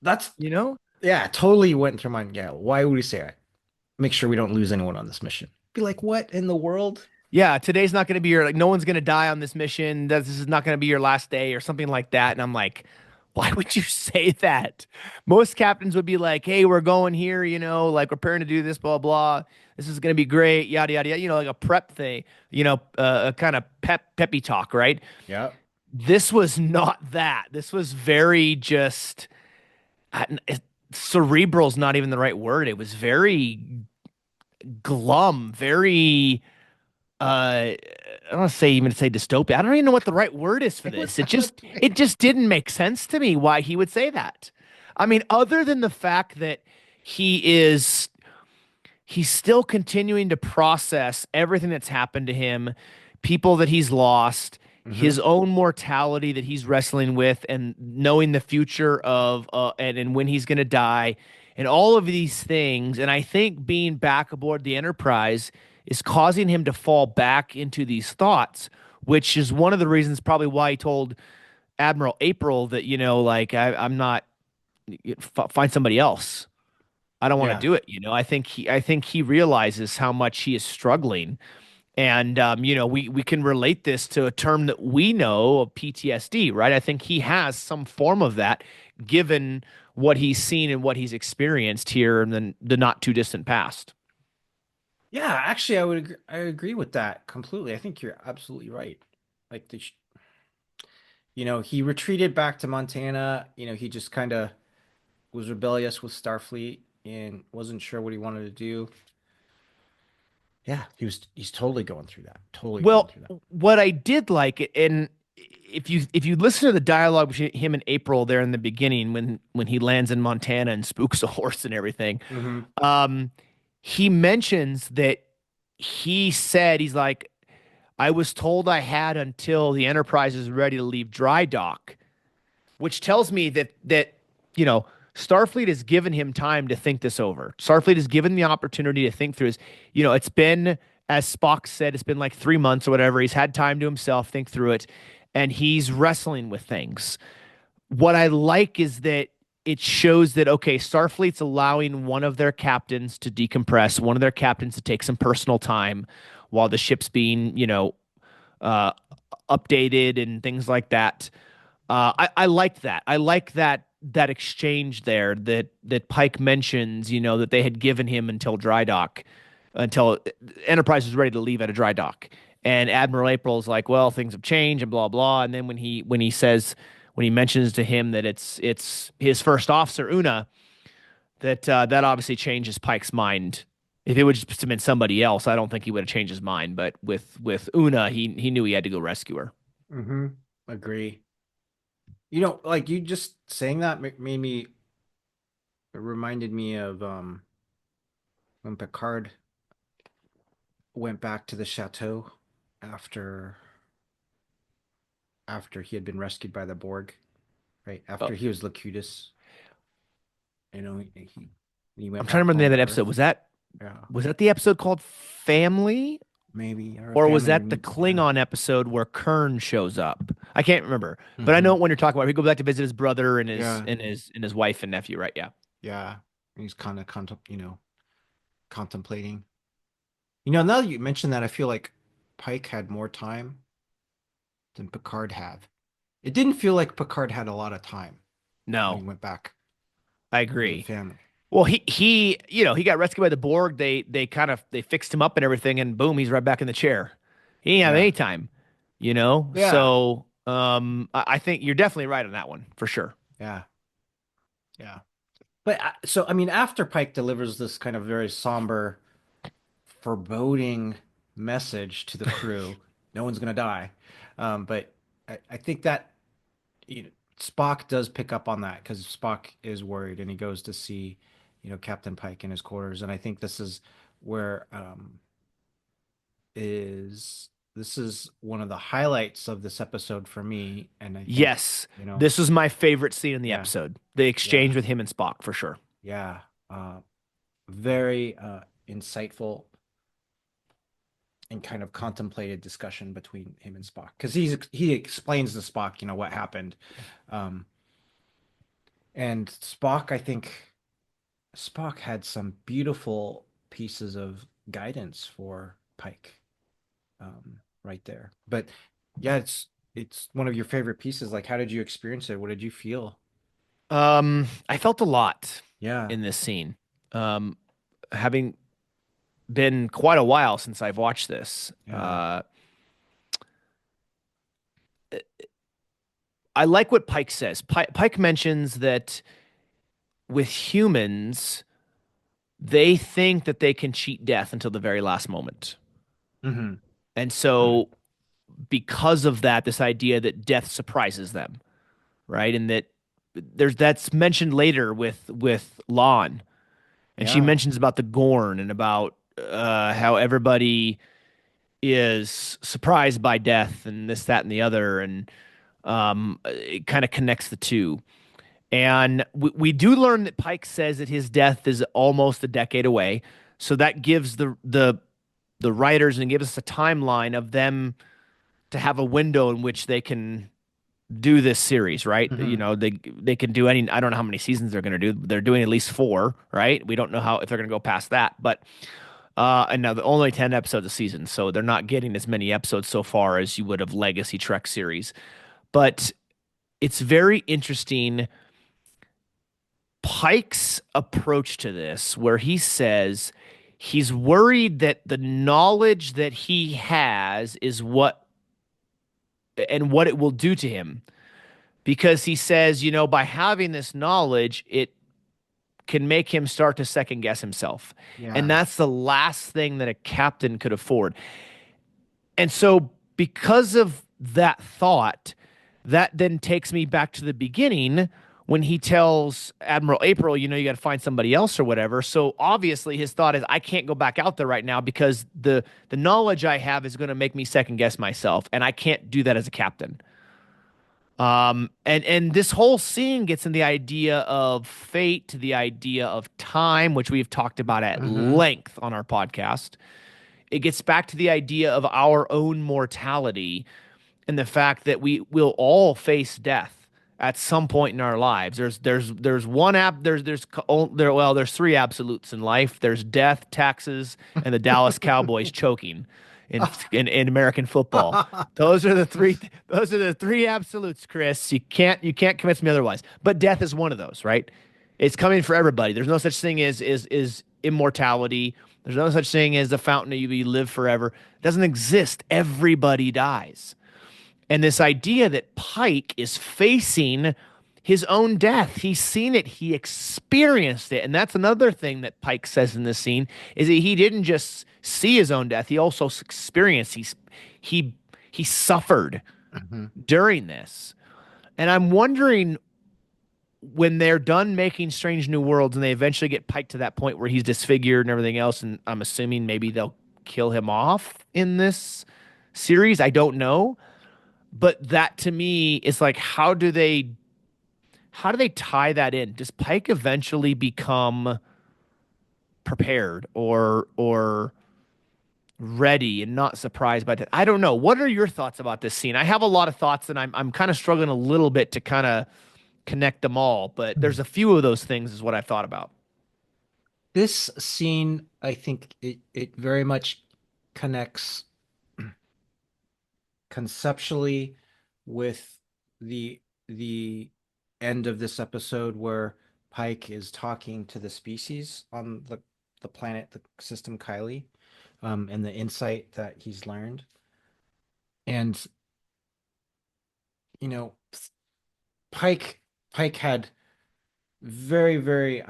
That's You know? yeah, totally went through my yeah. Why would he say it? Make sure we don't lose anyone on this mission. Be like, what in the world? Yeah, today's not going to be your like. No one's going to die on this mission. This is not going to be your last day or something like that. And I'm like, why would you say that? Most captains would be like, hey, we're going here. Like we're preparing to do this. Blah blah. This is going to be great. Yada yada yada. Like a prep thing. A kind of peppy talk, right? Yeah, This was not that. This was very just cerebral's not even the right word. It was very glum, very I don't want to say even to say dystopia. I don't even know what the right word is for it was this. It honestly. just didn't make sense to me why he would say that. I mean, other than the fact that he is he's still continuing to process everything that's happened to him, people that he's lost, his Hmm. own mortality that he's wrestling with, and knowing the future of and when he's going to die, and all of these things. And I think being back aboard the Enterprise is causing him to fall back into these thoughts, which is one of the reasons probably why he told Admiral April that like I'm not find somebody else. I don't want to Yeah, do it. I think he realizes how much he is struggling. And we can relate this to a term that we know of PTSD, right? I think he has some form of that given what he's seen and what he's experienced here in the not too distant past. yeah. Actually, I agree with that completely. I think you're absolutely right. Like he retreated back to Montana. He just kind of was rebellious with Starfleet and wasn't sure what he wanted to do. Yeah, he's totally going through that. Totally going Well, through that. what I did like, and if you listen to the dialogue between him and April there in the beginning when he lands in Montana and spooks a horse and everything, Hmm. um, he mentions that he's like, I was told I had until the Enterprise is ready to leave dry dock, which tells me that you know Starfleet has given him time to think this over. Starfleet has given the opportunity to think through this. It's been, as Spock said, it's been like 3 months or whatever. He's had time to himself think through it, and he's wrestling with things. What I like is that it shows that okay, Starfleet's allowing one of their captains to decompress, one of their captains to take some personal time while the ship's being, uh, updated and things like that. I liked that. I like that exchange there that Pike mentions. That they had given him until dry dock, until Enterprise was ready to leave at a dry dock. And Admiral April's like, well, things have changed and blah blah. And then when he mentions to him that it's his first officer Una, that obviously changes Pike's mind. If it would just have been somebody else, I don't think he would have changed his mind. But with Una, he knew he had to go rescue her. Hmm. Agree. Like you just saying that made me it reminded me of when Picard went back to the chateau after he had been rescued by the Borg, right? Uh, After he was Locutus, he He I'm went trying to back remember the home name to of that episode. Earth. Yeah, Was that the episode called Family? maybe or a Or was family that the reunion. Yeah. Klingon episode where Kern shows up? I can't remember, but I know Hmm. when you're talking about. He go back to visit his brother and Yeah. his wife and nephew, right? Yeah. Yeah. He's kind of contemplating. Now that you mention that, I feel like Pike had more time than Picard had. It didn't feel like Picard had a lot of time when he No, went back I to the agree. family. Well, he he got rescued by the Borg. They kind of they fixed him up and everything, and boom, he's right back in the chair. He didn't have Yeah. any time, you know. Yeah. So I think you're definitely right on that one for sure. Yeah. Yeah. But so, I mean, after Pike delivers this kind of very somber, foreboding message to the crew, no one's gonna die. But I think that Spock does pick up on that because Spock is worried and he goes to see, Captain Pike in his quarters. And I think where is this is one of the highlights of this episode for me. And I think, Yes, this was my favorite scene in the yeah, episode. The yeah, exchange with him and Spock for sure. yeah, very insightful and kind of contemplated discussion between him and Spock because he explains to Spock, what happened. Um, and I think Spock had some beautiful pieces of guidance for Pike, right there. But yeah, it's one of your favorite pieces. Like, how did you experience it? What did you feel? I felt a lot Yeah, in this scene. Um, Having been quite a while since I've watched this. yeah. I like what Pike says. Pike mentions that with humans, they think that they can cheat death until the very last moment. Hmm. And so, because of that, this idea that death surprises them, right? And that that's mentioned later with Lon, and she Yeah. mentions about the Gorn and about how everybody is surprised by death and this, that, and the other, and it kind of connects the two. And we do learn that Pike says that his death is almost a decade away, so that gives the writers and gives us a timeline of them to have a window in which they can do this series, right? You Hmm. know, they can do any. I don't know how many seasons they're going to do. They're doing at least four, right? We don't know how if they're going to go past that, but and now the only 10 episodes a season, so they're not getting as many episodes so far as you would of Legacy Trek series. But it's very interesting Pike's approach to this, where he says he's worried that the knowledge that he has is what it will do to him. Because he says, by having this knowledge, it can make him start to second guess himself. And Yeah. that's the last thing that a captain could afford. And so, because of that thought, that then takes me back to the beginning when he tells Admiral April, you got to find somebody else or whatever. So obviously his thought is, I can't go back out there right now because the knowledge I have is going to make me second guess myself, and I can't do that as a captain. And this whole scene gets in the idea of fate, to the idea of time, which we've talked about at Hmm. length on our podcast. It gets back to the idea of our own mortality and the fact that we will all face death at some point in our lives. There's one app there's three absolutes in life. There's death, taxes, and the Dallas Cowboys choking in American football. Those are the three those are the three absolutes, Chris. You can't convince me otherwise. But death is one of those, right? It's coming for everybody. There's no such thing as immortality. There's no such thing as a fountain of youth, you live forever. It doesn't exist. Everybody dies. And this idea that Pike is facing his own death. He's seen it. He experienced it. And that's another thing that Pike says in this scene is that he didn't just see his own death. He also experienced he he suffered Hmm. during this. And I'm wondering when they're done making Strange New Worlds and they eventually get Pike to that point where he's disfigured and everything else, and I'm assuming maybe they'll kill him off in this series. I don't know. But that to me is like, how do they tie that in? Does Pike eventually become prepared or ready and not surprised by that. I don't know. What are your thoughts about this scene? I have a lot of thoughts and I'm kind of struggling a little bit to kind of connect them all, but there's a few of those things is what I thought about. This scene, I think it very much connects conceptually with the end of this episode where Pike is talking to the species on the planet, the system Kylie, and the insight that he's learned. And you know, Pike Pike had very, very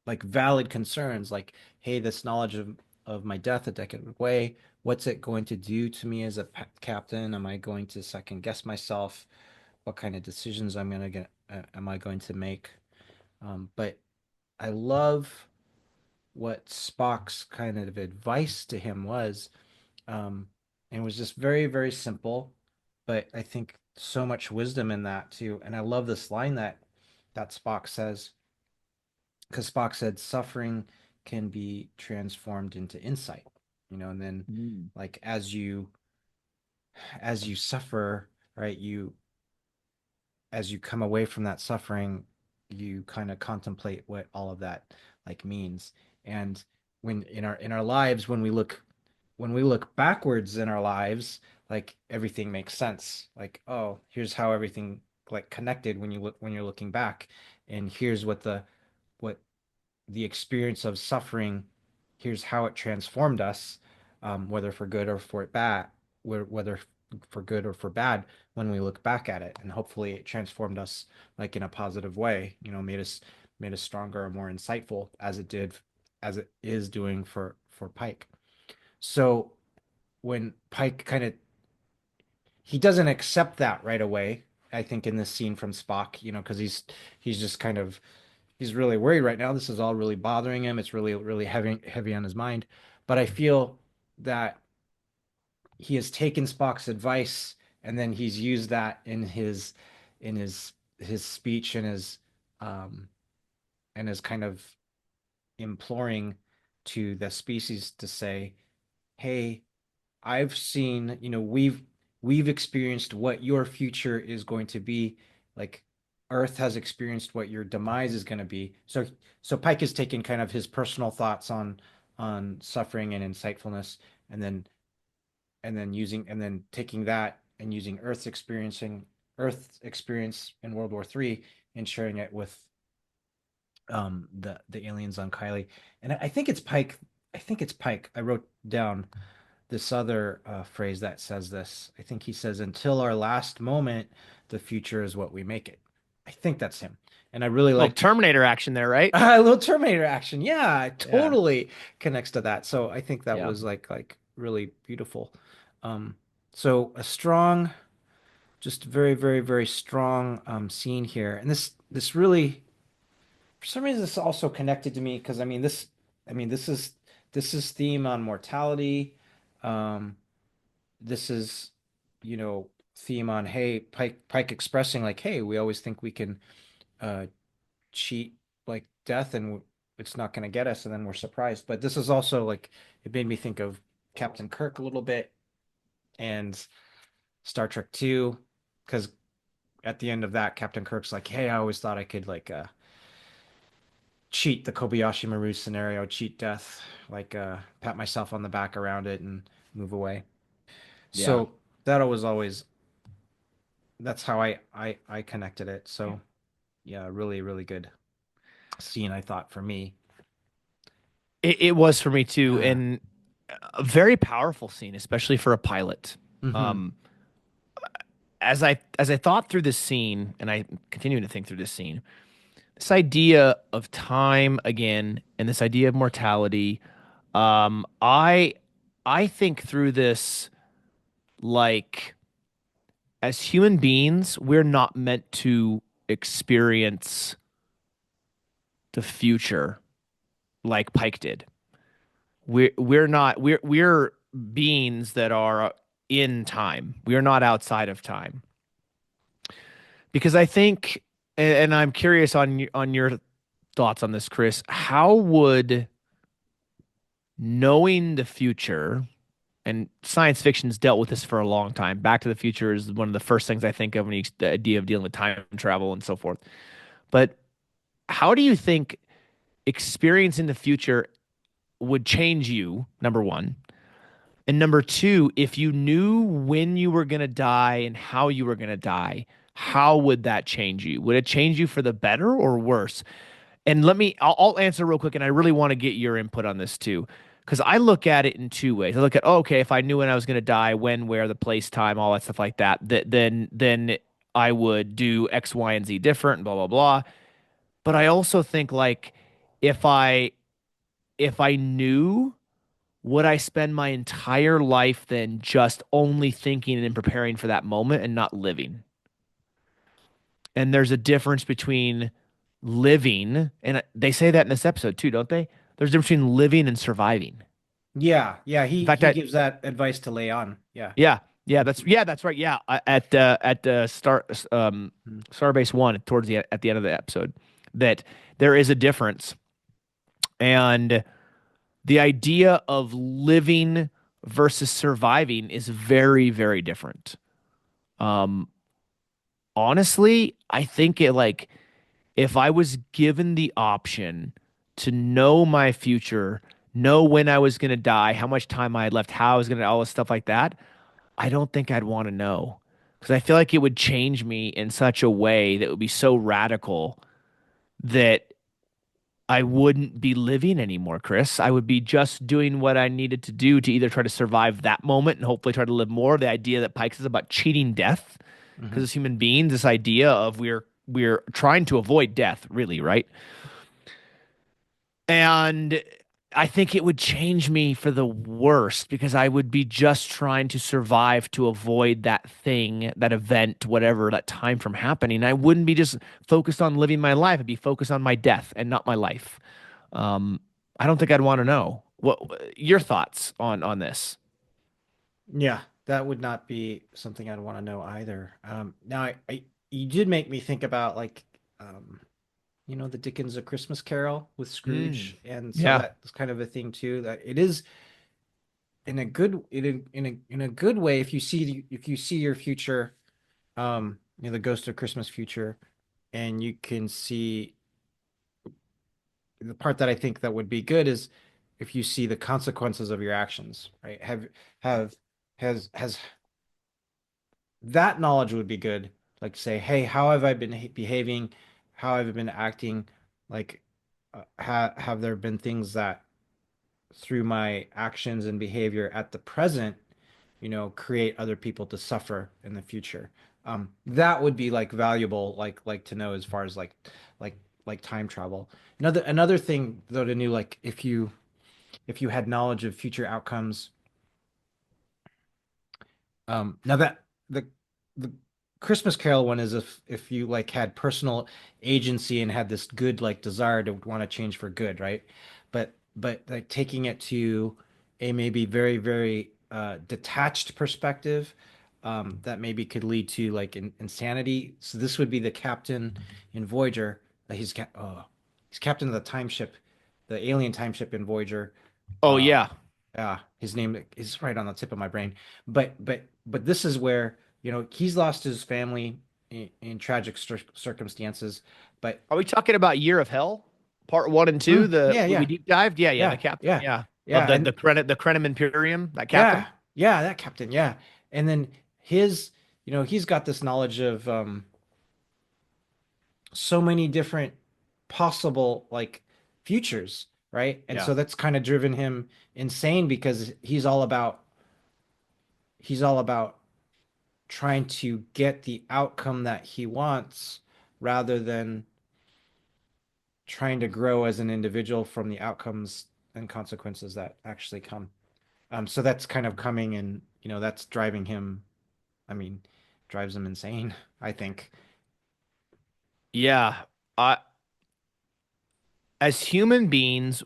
like valid concerns like, hey, this knowledge of my death a decade away, what's it going to do to me as a captain? Am I going to second guess myself? What kind of decisions I'm gonna get am I going to make? But I love what Spock's kind of advice to him was, um, and it was just very, very simple, but I think so much wisdom in that too. And I love this line that Spock says, because Spock said suffering can be transformed into insight, and then Mm. like as you suffer, right, you as you come away from that suffering, you kind of contemplate what all of that like means. And when in our lives, when we look backwards in our lives, like everything makes sense. Like, oh, here's how everything like connected when you're looking back, and here's what the experience of suffering, here's how it transformed us, whether for good or for bad, whether for good or for bad when we look back at it. And hopefully it transformed us like in a positive way, made us stronger and more insightful as it is doing for Pike. So when Pike kind of he doesn't accept that right away, I think in this scene from Spock, because he's just kind of he's really worried right now. This is all really bothering him. It's really, really heavy on his mind. But I feel that he has taken Spock's advice and then he's used that in his speech um and his kind of imploring to the species to say, hey, I've seen, we've experienced what your future is going to be. Like Earth has experienced what your demise is going to be. So Pike is taking kind of his personal thoughts on suffering and insightfulness, and then taking that and using Earth's experience in World War III and sharing it with the aliens on Kylie. And I think it's Pike. I think it's Pike. I wrote down this other phrase that says this. I think he says, "Until our last moment, the future is what we make it." I think that's him, and I really Little liked Terminator action there, right? a little Terminator action. Yeah, it Yeah. totally connects to that. So I think that Yeah. was like really beautiful. Um, so a strong, just very, very, very strong scene here, and this really, for some reason, this also connected to me because I mean, this is theme on mortality. Um, this is, theme on, hey, Pike expressing like, hey, we always think we can uh cheat like death and it's not going to get us, and then we're surprised. But this is also like it made me think of Captain Kirk a little bit and Star Trek 2, because at the end of that, Captain Kirk's like, hey, I always thought I could like cheat the Kobayashi Maru scenario, cheat death, like pat myself on the back around it and move away. Yeah. So that was always that's how I connected it. So yeah, really, really good scene, I thought, for me. It was for me too, Yeah. and a very powerful scene, especially for a pilot. Hmm. Um, as I thought through this scene, and I continue to think through this scene, this idea of time again, and this idea of mortality. Um, I I think through this like as human beings, we're not meant to experience the future like Pike did. We're not we're beings that are in time. We are not outside of time. Because I think, and I'm curious on your thoughts on this, Chris. How would knowing the future, and science fiction's dealt with this for a long time. Back to the Future is one of the first things I think of when the idea of dealing with time travel and so forth. But how do you think experiencing the future would change you, number one? And number two, if you knew when you were going to die and how you were going to die, how would that change you? Would it change you for the better or worse? And I'll answer real quick. And I really want to get your input on this too. Because I look at it in two ways. I look at, oh, okay, if I knew when I was going to die, when, where, the place, time, all that stuff like that, then I would do X, Y, and Z different, and blah, blah, blah. But I also think like if I if I knew, would I spend my entire life then just only thinking and preparing for that moment and not living? And there's a difference between living, and they say that in this episode too, don't they? There's a difference between living and surviving. Yeah, yeah, In he fact, he I gives that advice to Leon. Yeah. yeah, that's right. Yeah, at the Mhm. Starbase One towards the at the end of the episode, that there is a difference, and the idea of living versus surviving is very, very different. Um, Honestly, I think it like if I was given the option to know my future, know when I was going to die, how much time I had left, how I was going to, all this stuff like that, I don't think I'd want to know because I feel like it would change me in such a way that would be so radical that I wouldn't be living anymore, Chris. I would be just doing what I needed to do to either try to survive that moment and hopefully try to live more. The idea that Pike is about cheating death, because Mhm. as human beings, this idea of we're trying to avoid death, really, right? And I think it would change me for the worst because I would be just trying to survive to avoid that thing, that event, whatever, that time from happening. I wouldn't be just focused on living my life. I'd be focused on my death and not my life. Um, I don't think I'd want to know. What your thoughts on this? Yeah, that would not be something I'd want to know either. Now you did make me think about like the Dickens A Christmas Carol with Mm, Scrooge, and so yeah. that's kind of a thing too. That it is in a good way if you see your future, the Ghost of Christmas Future, and you can see the part that I think that would be good is if you see the consequences of your actions, right? Have has that knowledge would be good. Like say, hey, how have I been behaving? How have I been acting? Like, have there been things that through my actions and behavior at the present, create other people to suffer in the future? That would be like valuable, like to know as far as like like time travel. Another thing though to know, like if you had knowledge of future outcomes. Now that the Christmas Carol one is if you like had personal agency and had this good like desire to want to change for good, right? But like taking it to a maybe very very detached perspective, that maybe could lead to like insanity. So this would be the captain in Voyager. He's captain of the time ship, the alien time ship in Voyager. Oh Uh, yeah. his name is right on the tip of my brain. But this is where, he's lost his family in tragic circumstances. But Are we talking about Year of Hell, part one and two? The yeah, when we yeah, deep dived? Yeah, yeah. The yeah, captain. yeah, Yeah, of yeah, and the Krenim Imperium. That yeah, captain. yeah, that captain, yeah. And then his, he's got this knowledge of so many different possible like futures, right? And Yeah. so that's kind of driven him insane because he's all about trying to get the outcome that he wants rather than trying to grow as an individual from the outcomes and consequences that actually come. So that's kind of coming and that's driving him. I mean, drives him insane, I think. Yeah. I As human beings,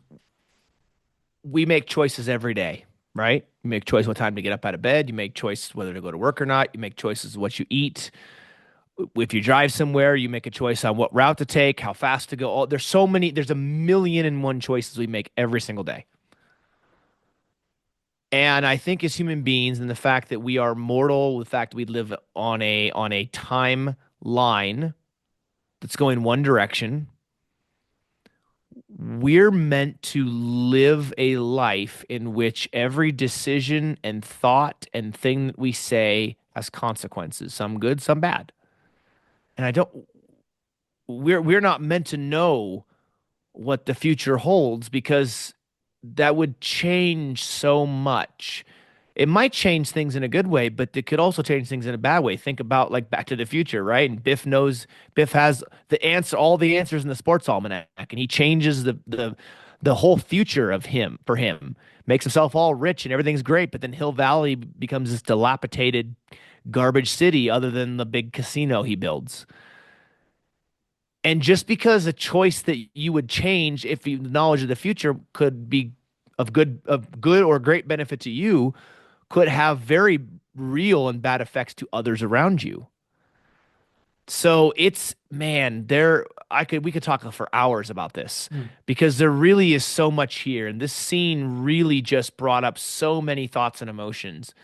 we make choices every day, right? You make choice what time to get up out of bed. You make choices whether to go to work or not. You make choices what you eat. If you drive somewhere, you make a choice on what route to take, how fast to go. There's so many, there's a million and one choices we make every single day. And I think as human beings, and the fact that we are mortal, the fact that we live on a timeline that's going one direction, we're meant to live a life in which every decision and thought and thing that we say has consequences, some good, some bad. And I don't we're not meant to know what the future holds because that would change so much. It might change things in a good way, but it could also change things in a bad way. Think about like Back to the Future, right? And Biff has the answer, all the answers in the sports almanac, and he changes the whole future of him for him, makes himself all rich and everything's great, but then Hill Valley becomes this dilapidated garbage city other than the big casino he builds. And just because a choice that you would change if you knowledge of the future could be of good or great benefit to you, could have very real and bad effects to others around you. So it's man, there I could we could talk for hours about this Mm. because there really is so much here, and this scene really just brought up so many thoughts and emotions.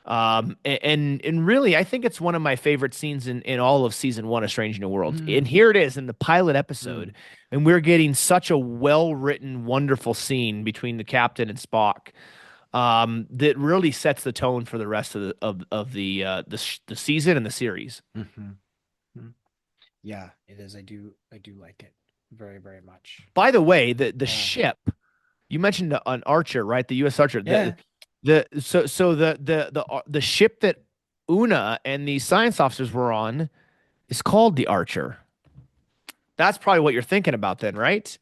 And really, I think it's one of my favorite scenes in all of season one of Strange New Worlds. And Mm. here it is in the pilot episode, Mm. and we're getting such a well written, wonderful scene between the captain and Spock that really sets the tone for the rest of the season and the series. Mhm. Mm. Yeah, it is. I do like it very, very much. By the way, the Yeah. ship you mentioned an Archer, right? The U.S. Archer. Yeah. The ship that Una and the science officers were on is called the Archer. That's probably what you're thinking about then, right?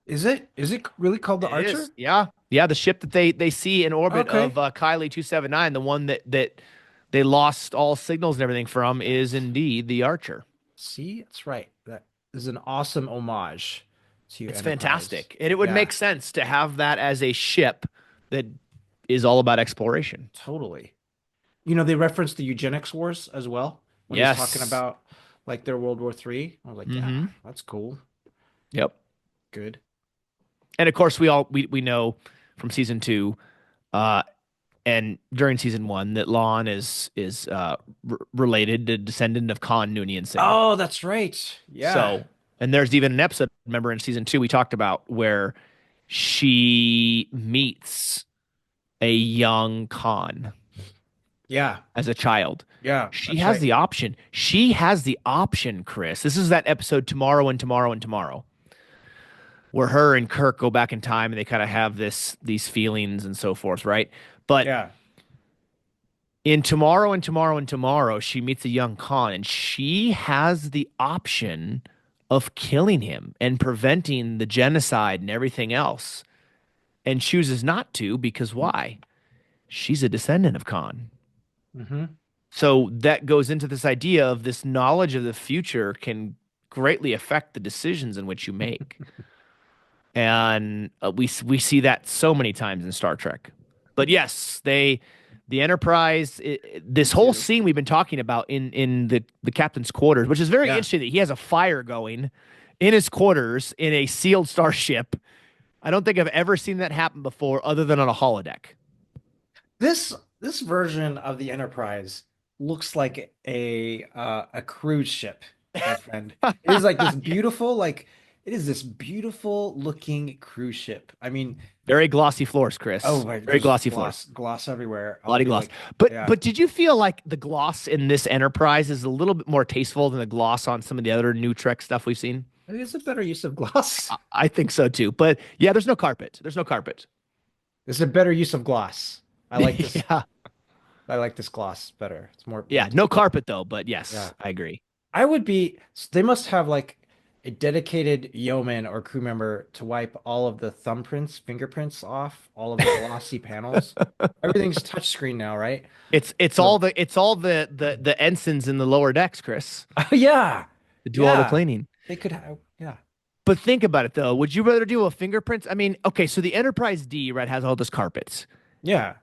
Is it? Is it really called the It is. Archer? Yeah. Yeah, the ship that they see in orbit of Okay. Kylie 279, the one that they lost all signals and everything from is indeed the Archer. See, that's right. That is an awesome homage to It's Enterprise. fantastic. And it would Yeah, make sense to have that as a ship that is all about exploration. totally. You know, they referenced the eugenics wars as well when he's talking Yes. about like their World War III. I was like, yeah, Mm-hmm. that's cool. Yep. Good. And of course we know from season two, uh, and during season one that Lon is related to descendant of Khan Noonien Singh. Oh, that's right. Yeah. So, and there's even an episode, remember in season two we talked about where she meets a young Khan Yeah. as a child. Yeah, She that's has right. the option. She has the option, Chris. This is that episode tomorrow and tomorrow and tomorrow, where her and Kirk go back in time and they kind of have these feelings and so forth, right? But Yeah. in tomorrow and tomorrow and tomorrow, she meets a young Khan and she has the option of killing him and preventing the genocide and everything else, and chooses not to because why? She's a descendant of Khan. Mm-hmm. So that goes into this idea of this knowledge of the future can greatly affect the decisions in which you make. And we see that so many times in Star Trek. But yes, the Enterprise, this Me whole too. scene we've been talking about in the captain's quarters, which is very Yeah. interesting that he has a fire going in his quarters in a sealed starship. I don't think I've ever seen that happen before, other than on a holodeck. This version of the Enterprise looks like a cruise ship, my friend. It is like this beautiful, like it is this beautiful looking cruise ship. I mean, Very glossy floors, oh Chris. my, Very there's glossy floors. gloss everywhere. A I'll lot of be gloss. like, But yeah, but did you feel like the gloss in this Enterprise is a little bit more tasteful than the gloss on some of the other new Trek stuff we've seen? I think it's a better use of gloss. I think so too. But yeah, there's no carpet. There's no carpet. It's a better use of gloss. I like this. Yeah. I like this gloss better. It's more Yeah, no distinct. carpet though, but Yeah. yes, I agree. I would be, they must have like a dedicated yeoman or crew member to wipe all of the thumbprints, fingerprints off all of the glossy panels. Everything's touchscreen now, right? So, It's all the ensigns in the lower decks, Chris, yeah, to do all the yeah, cleaning. they could have, yeah. But think about it though. Would you rather do a fingerprints? I mean, okay, so the Enterprise D, right, has all those carpets. Yeah.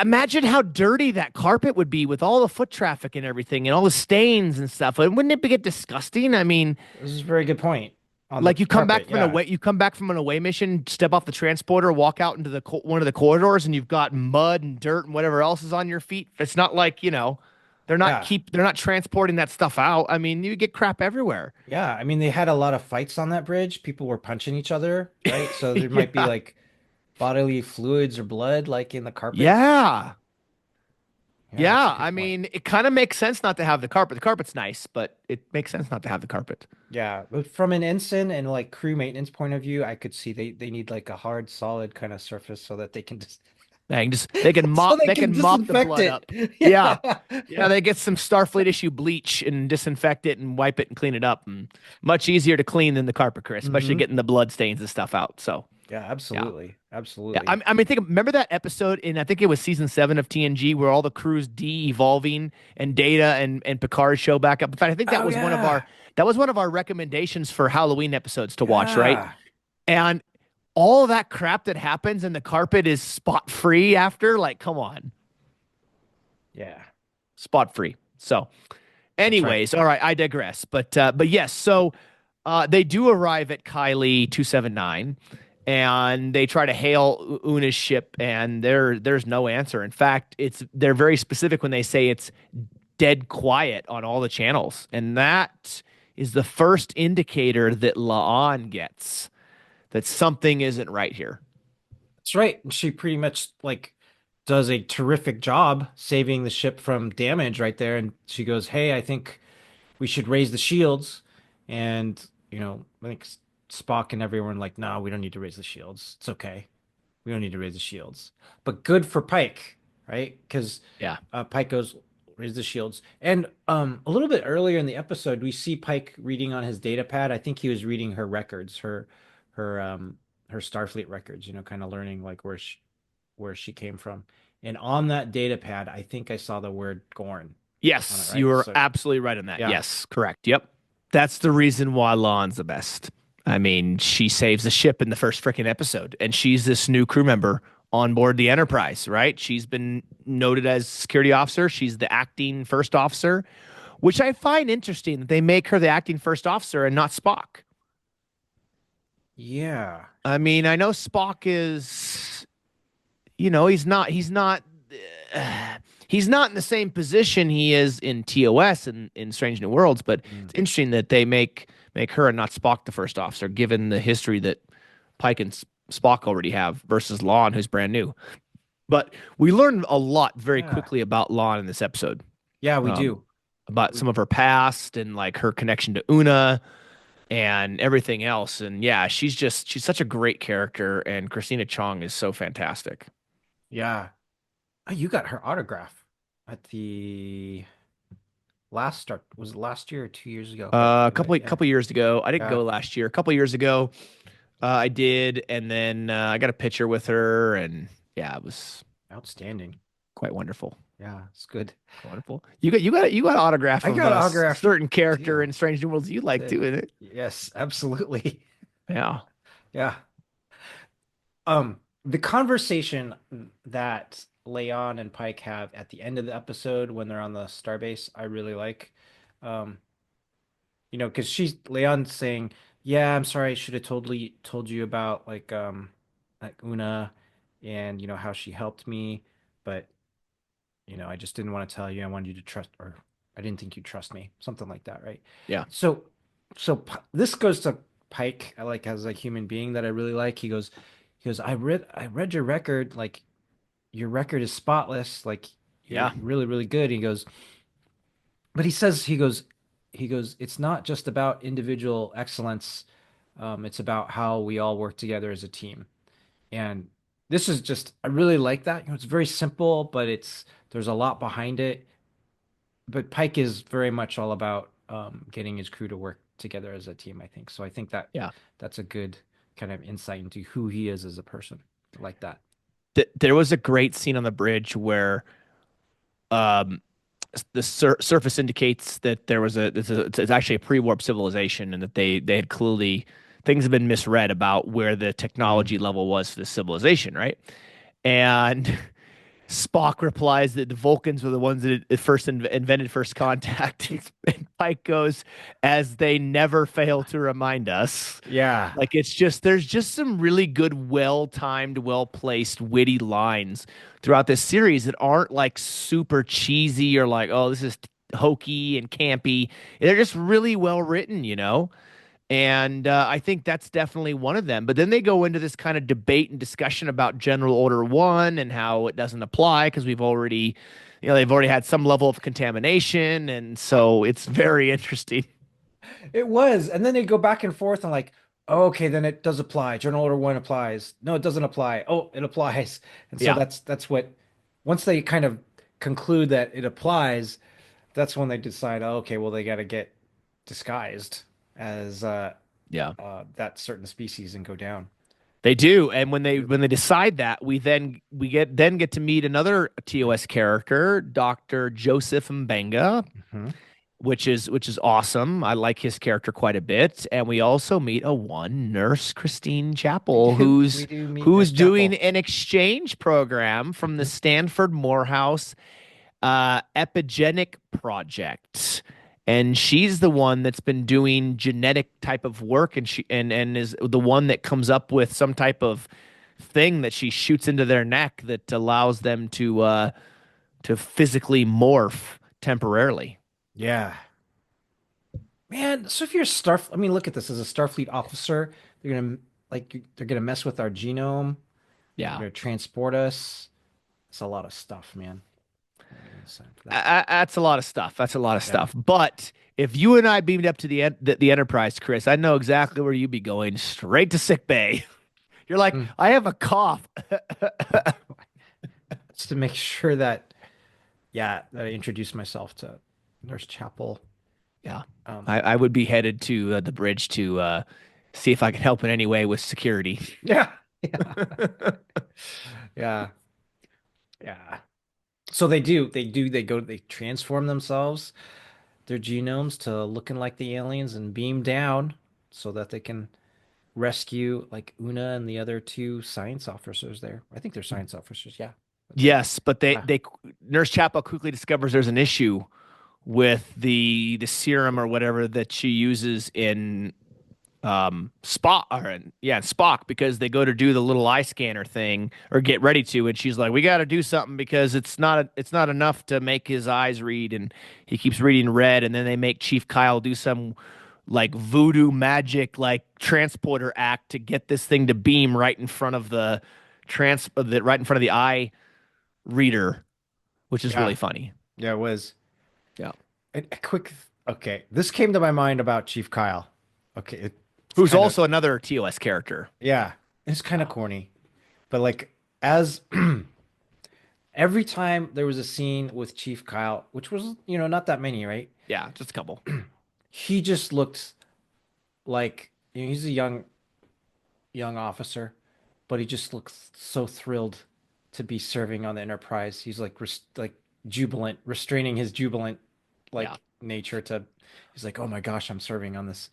imagine how dirty that carpet would be with all the foot traffic and everything and all the stains and stuff. And wouldn't it get disgusting? I mean, This is a very good point on the like carpet. Yeah. you come back from an away mission, step off the transporter, walk out into one of the corridors, and you've got mud and dirt and whatever else is on your feet. It's not like, Yeah. they're not transporting that stuff out. I mean, you get crap everywhere. Yeah. I mean, they had a lot of fights on that bridge. People were punching each other, right? So there might be Yeah. like bodily fluids or blood like in the carpet. Yeah. Yeah, that's a Yeah. good I point. mean, it kind of makes sense not to have the carpet. The carpet's nice, but it makes sense not to have the carpet. Yeah, but from an ensign and like crew maintenance point of view, I could see they need like a hard, solid kind of surface so that they can just so they They can can mop the disinfect blood it. up. Yeah. Yeah. Yeah, they get some Starfleet issue bleach and disinfect it and wipe it and clean it up. And much easier to clean than the carpet, Chris, especially Hmm. getting the blood stains and stuff out. So, Yeah, yeah. absolutely. Yeah. Absolutely. I mean, remember that episode in, I think it was season 7 of TNG where all the crew's de-evolving and Data and Picard show back up. In fact, I think Oh yeah. that was one of our recommendations for Halloween episodes to watch, right? Yeah. And all that crap that happens and the carpet is spot free after, like, come on, Yeah. spot free. So, That's right. anyways, all right, I digress. But yes, so they do arrive at Kylie 279 and they try to hail Una's ship and there's no answer. In fact, they're very specific when they say it's dead quiet on all the channels. And that is the first indicator that La'an gets that something isn't right here. That's right. And she pretty much like does a terrific job saving the ship from damage right there. And she goes, "Hey, I think we should raise the shields." And, I think Spock and everyone like, "No, we don't need to raise the shields. It's okay. We don't need to raise the shields." But good for Pike, right? Because Yeah. Pike goes, "Raise the shields." And a little bit earlier in the episode, we see Pike reading on his data pad. I think he was reading her records, her her Starfleet records, kind of learning like where she came from. And on that data pad, I think I saw the word Gorn on it, Yes, you right? are So absolutely right on that. yeah. Yes, correct. Yep. That's the reason why Lon's the best. I mean, she saves the ship in the first freaking episode, and she's this new crew member on board the Enterprise, right? She's been noted as security officer. She's the acting first officer, which I find interesting that they make her the acting first officer and not Spock. Yeah. I mean, I know Spock is, he's not in the same position he is in TOS and in Strange New Worlds, but Mm. it's interesting that they make her and not Spock the first officer, given the history that Pike and Spock already have versus Lon, who's brand new. But we learned a lot very Yeah. quickly about Lon in this episode, Yeah, we um, do. about We some of her past and like her connection to Una and everything else. And yeah, she's such a great character, and Christina Chong is so fantastic. yeah. Oh, you got her autograph at the last start. Was it last year or 2 years ago? A Yeah. couple years ago, I didn't Yeah. go last year. A couple years ago, I did, and then I got a picture with her, and yeah, it was Outstanding. quite wonderful. Yeah, it's good. Quite wonderful. You got an autograph I of got a autographed certain character too. in Strange New Worlds you like That- too, isn't it? Yes, absolutely. Yeah, Yeah. The conversation that Leon and Pike have at the end of the episode when they're on the starbase, I really like. Um, because she's Leon's saying, "Yeah, I'm sorry, I should have totally told you about like Una and how she helped me, but I just didn't want to tell you. I wanted you to trust, or I didn't think you'd trust me, something like that, right?" yeah, This goes to Pike, I like as a human being that I really like. He goes, I read your record, like your record is spotless, like you're yeah, really, really good. He goes, but he goes, it's not just about individual excellence. It's about how we all work together as a team. And this is just, I really like that. It's very simple, but there's a lot behind it. But Pike is very much all about getting his crew to work together as a team, I think. So I think yeah. that's a good kind of insight into who he is as a person. I like that. There was a great scene on the bridge where um, the surface indicates that it's actually a pre-warp civilization, and that they had clearly things have been misread about where the Mm. technology level was for the civilization, right? And Spock replies that the Vulcans were the ones that first invented first contact. And Pike goes, as they never fail to remind us. Yeah. Like it's just there's just some really good, well-timed, well-placed, witty lines throughout this series that aren't like super cheesy or like, oh, this is hokey and campy. They're just really well written, you know? And I think that's definitely one of them. But then they go into this kind of debate and discussion about General Order One and how it doesn't apply because we've already, they've already had some level of contamination. And so it's very interesting. It was. And then they go back and forth and like, oh, okay, then it does apply. Journal Order 1 applies. No, it doesn't apply. Oh, it applies. And so Yeah. that's what once they kind of conclude that it applies, that's when they decide, oh, okay, well they got to get disguised as Yeah. that certain species and go down. They do. And when they decide that, we get to meet another TOS character, Dr. Joseph Mbenga, Hmm. which is awesome. I like his character quite a bit. And we also meet a one nurse, Christine We Chapel, do. who's We do meet Nurse who's doing Chapel. an exchange program from the Hmm. Stanford Morehouse Epigenic Project. And she's the one that's been doing genetic type of work, and she is the one that comes up with some type of thing that she shoots into their neck that allows them to physically morph temporarily. Yeah. Man, so if you're a I mean, look at this. As a Starfleet officer, they're gonna they're gonna mess with our genome. They're Yeah. gonna transport us. It's a lot of stuff, man. I'm not gonna sign for that. That's a lot of stuff. That's a lot of Yeah. stuff. But if you and I beamed up to the Enterprise, Chris, I know exactly where you'd be going, straight to sick bay. You're like, Mm. I have a cough. Just to make sure that, yeah, that I introduce myself to Nurse Chapel. Yeah, Um, I would be headed to the bridge to see if I can help in any way with security. yeah. Yeah. Yeah. Yeah. So they transform themselves, their genomes to looking like the aliens and beam down so that they can rescue like Una and the other two science officers there. I think they're science officers. Yeah. That's right. Yes, but Yeah. they Nurse Chapel quickly discovers there's an issue with the serum or whatever that she uses in Spock or yeah, Spock because they go to do the little eye scanner thing or get ready to, and she's like, "We got to do something because it's not enough to make his eyes read," and he keeps reading red, and then they make Chief Kyle do some like voodoo magic like transporter act to get this thing to beam right in front of right in front of the eye reader, which is Yeah. really funny. Yeah, it was. Yeah. A quick, okay. This came to my mind about Chief Kyle. Okay, it's Who's kind of, also another TOS character. yeah, it's kind of Yeah. corny, but like as every time there was a scene with Chief Kyle, which was, not that many, right? Yeah, just a couple. He just looked like, he's a young officer, but he just looks so thrilled to be serving on the Enterprise. He's like like jubilant, restraining his jubilant Yeah. like nature to he's like, "Oh my gosh, I'm serving on this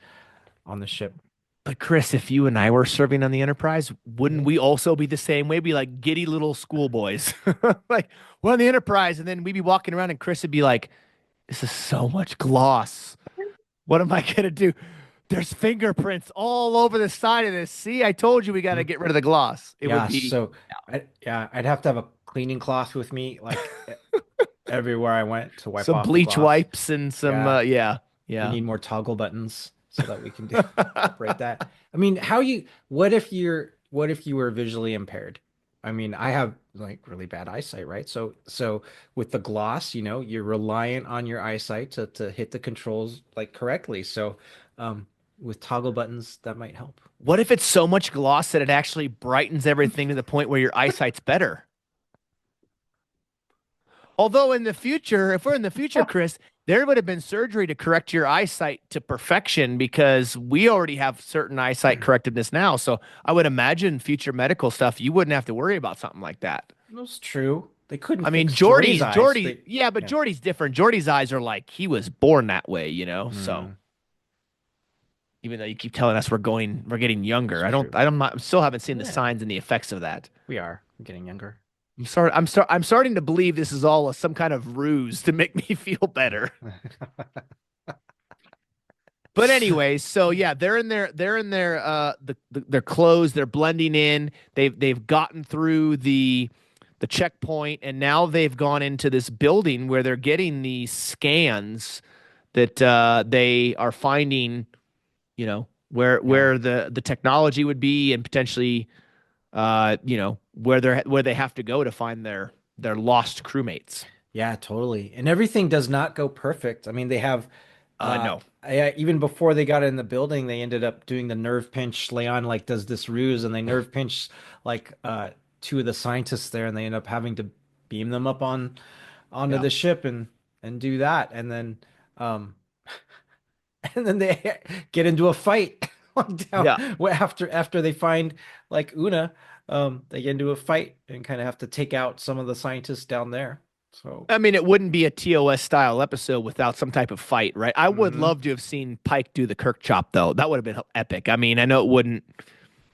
ship." But Chris, if you and I were serving on the Enterprise, wouldn't Mhm. we also be the same way? Be like giddy little schoolboys. Like, we're on the Enterprise, and then we'd be walking around, and Chris would be like, this is so much gloss. What am I gonna do? There's fingerprints all over the side of this. See, I told you we got to get rid of the gloss. It would Yeah, be so I'd have to have a cleaning cloth with me like everywhere I went to wipe some off the bleach gloss. wipes and some, Yeah. yeah, We yeah. need more toggle buttons so that we can operate that. I mean, what if you were visually impaired? I mean, I have like really bad eyesight, right? So with the gloss, you're reliant on your eyesight to hit the controls like correctly. So with toggle buttons, that might help. What if it's so much gloss that it actually brightens everything to the point where your eyesight's better? Although in the future, if we're in the future, Chris, there would have been surgery to correct your eyesight to perfection because we already have certain eyesight correctiveness now. So I would imagine future medical stuff, you wouldn't have to worry about something like that. That's true. They couldn't I mean, fix Jordy's eyes. Yeah, but Yeah. Jordy's different. Jordy's eyes are like he was born that way, you know? So Mm, even though you keep telling us we're getting it's younger, true. I still haven't seen the Yeah, signs and the effects of that. we are getting younger. I'm starting to believe this is all some kind of ruse to make me feel better. But anyways, so yeah, they're in their their clothes, they're blending in. They've gotten through the checkpoint, and now they've gone into this building where they're getting these scans that they are finding, Yeah. where the technology would be, and potentially where they have to go to find their lost crewmates. Yeah, totally. And everything does not go perfect. I mean, they have No. even before they got in the building, they ended up doing the nerve pinch. Leon like does this ruse and they nerve pinch like two of the scientists there and they end up having to beam them up onto Yeah. the ship and do that. Um and then they get into a fight on down Yeah. after they find like Una. They get into a fight and kind of have to take out some of the scientists down there. So, I mean, it wouldn't be a TOS style episode without some type of fight, right? I would hmm love to have seen Pike do the Kirk chop, though. That would have been epic. I mean, I know it wouldn't,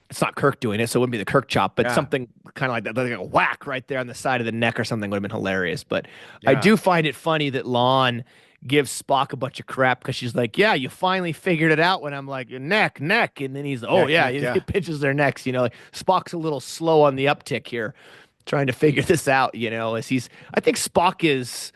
it's not Kirk doing it, so it wouldn't be the Kirk chop, but yeah, something kind of like that, like a whack right there on the side of the neck or something would have been hilarious. But I yeah, do find it funny that Lon gives Spock a bunch of crap because she's like, "Yeah, you finally figured it out." When I'm like, "Neck, neck," and then he's, "Oh neck, yeah," neck, he yeah, pinches their necks. Like Spock's a little slow on the uptick here, trying to figure this out. As I think Spock is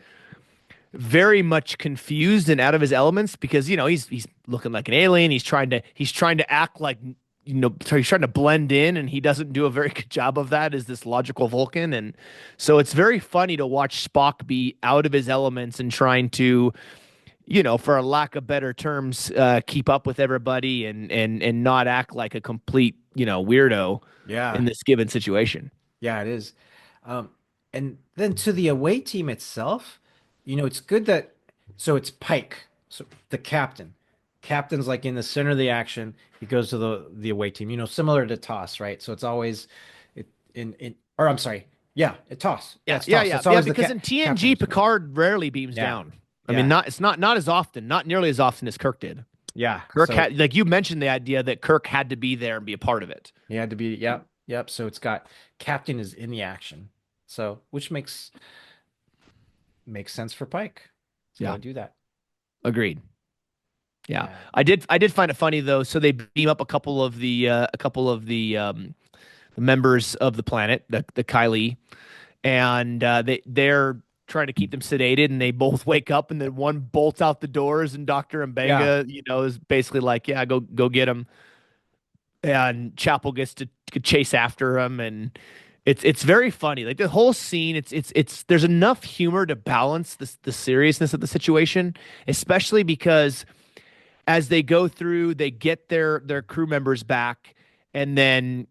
very much confused and out of his elements because he's looking like an alien. He's trying to act like he's trying to blend in, and he doesn't do a very good job of that as this logical Vulcan. And so it's very funny to watch Spock be out of his elements and trying to, for a lack of better terms, keep up with everybody and not act like a complete weirdo yeah, in this given situation. yeah, it is. Um, and then to the away team itself, it's good that so it's Pike, so the captain. Captain's like in the center of the action. He goes to the away team, similar to toss, right? So it's always it in or I'm sorry, yeah, it toss. Yeah, Yeah, it's yeah, toss. yeah, It's yeah. always the Because in captain TNG, who's going. Picard rarely beams Yeah, down. I mean, yeah, not as often, not nearly as often as Kirk did. yeah. Kirk So had, like you mentioned, the idea that Kirk had to be there and be a part of it. he had to be, yep, yep. So it's got captain is in the action. So which makes sense for Pike. He's got Yeah, to do that. agreed. Yeah, Yeah. I did find it funny though. So they beam up a couple of the members of the planet, the Kylie, and they're trying to keep them sedated, and they both wake up, and then one bolts out the doors, and Doctor Yeah. Mbenga, is basically like, yeah, go get him, and Chapel gets to chase after him, and it's very funny. Like the whole scene, it's there's enough humor to balance the seriousness of the situation, especially because as they go through, they get their crew members back, and then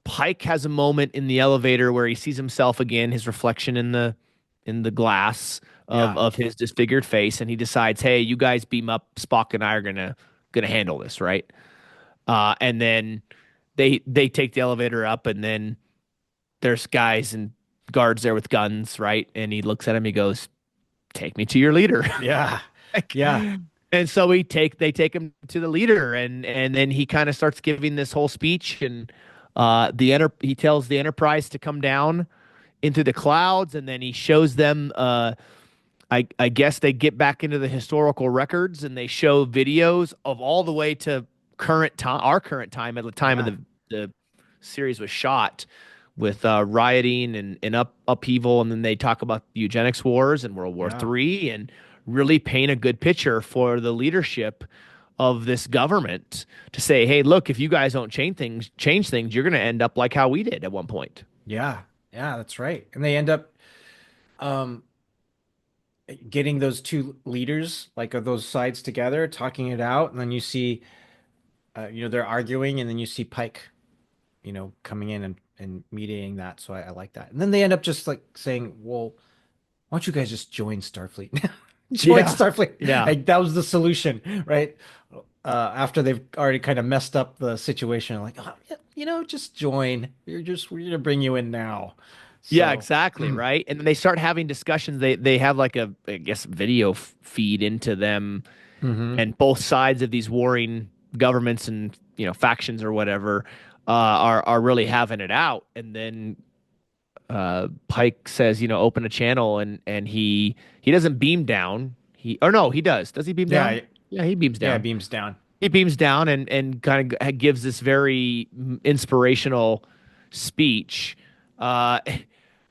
Pike has a moment in the elevator where he sees himself again, his reflection in the glass of Yeah. of his disfigured face, and he decides, hey, you guys beam up. Spock and I are gonna handle this, right? And then they take the elevator up, and then there's guys and guards there with guns, right? And he looks at him, he goes, "Take me to your leader." Yeah. Like, Yeah. and so they take him to the leader, and then he kind of starts giving this whole speech, and he tells the Enterprise to come down into the clouds, and then he shows them, I guess they get back into the historical records, and they show videos of all the way to current time, our current time, at the time of Yeah. the series was shot, with rioting and upheaval, and then they talk about the eugenics wars and World War Yeah. III, and really paint a good picture for the leadership of this government to say, hey, look, if you guys don't change things, you're going to end up like how we did at one point. Yeah. Yeah, that's right. And they end up um getting those two leaders, like of those sides together, talking it out, and then you see they're arguing, and then you see Pike, coming in and mediating that. So I like that. And then they end up just like saying, well, why don't you guys just join Starfleet? Join Yeah. Starfleet. Yeah. Like that was the solution, right? After they've already kind of messed up the situation, like, oh, yeah, just join. We're gonna bring you in now. Yeah, So, exactly, right? And then they start having discussions. They have like a, I guess, video feed into them, hmm and both sides of these warring governments and factions or whatever, are really having it out. And then Pike says, open a channel, and he doesn't beam down. He or no, he does. Does he beam down? Yeah, Yeah, he beams yeah, down. beams down. He beams down and kind of gives this very inspirational speech. Uh,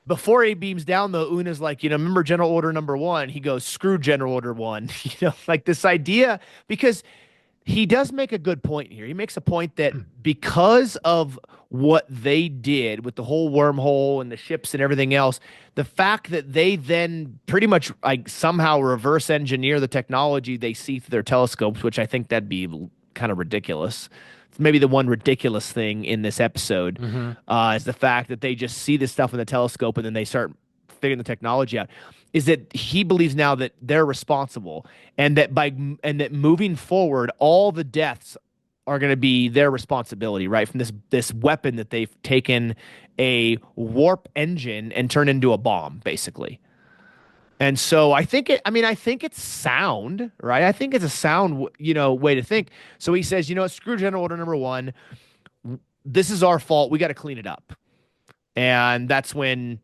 Before he beams down, though, Una's like, remember General Order number one? He goes, screw General Order one. Like this idea, because he does make a good point here. He makes a point that because of what they did with the whole wormhole and the ships and everything else, the fact that they then pretty much like somehow reverse engineer the technology they see through their telescopes, which I think that'd be kind of ridiculous. It's maybe the one ridiculous thing in this episode Hmm. is the fact that they just see this stuff in the telescope and then they start figuring the technology out. Is that he believes now that they're responsible and that moving forward, all the deaths are going to be their responsibility, right? From this weapon that they've taken a warp engine and turned into a bomb, basically. And so I think it's sound, right? I think it's a sound, way to think. So he says, screw General Order number one. This is our fault. We got to clean it up. And that's when,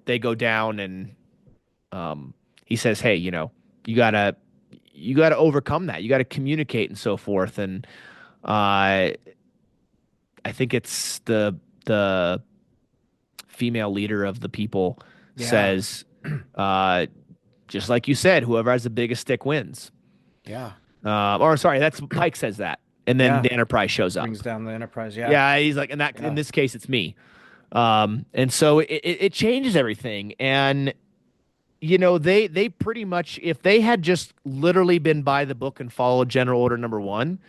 they go down and he says, "Hey, you gotta you gotta overcome that. You gotta communicate and so forth." And I think it's the female leader of the people Yeah, says, uh, just like you said, whoever has the biggest stick wins. yeah, Or sorry, that's Pike says that, and then yeah. the Enterprise shows Brings up. down the Enterprise. Yeah, Yeah, he's like, in yeah. this case, it's me. And so it changes everything, and they pretty much, if they had just literally been by the book and followed General Order number one,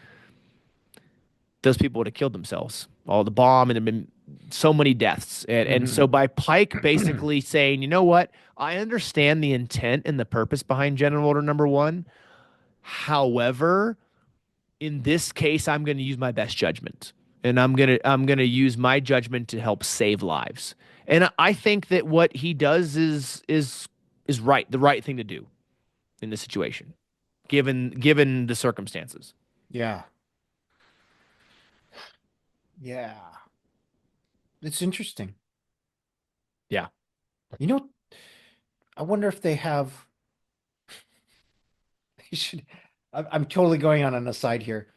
those people would have killed themselves. All the bomb and there been so many deaths. And Hmm. so by Pike basically saying, you know what? I understand the intent and the purpose behind General Order number one. However, in this case, I'm going to use my best judgment. And I'm gonna use my judgment to help save lives. And I think that what he does is right, the right thing to do in this situation, given the circumstances. Yeah, yeah. It's interesting. Yeah. You know, I wonder if they have. They should. I'm totally going on an aside here.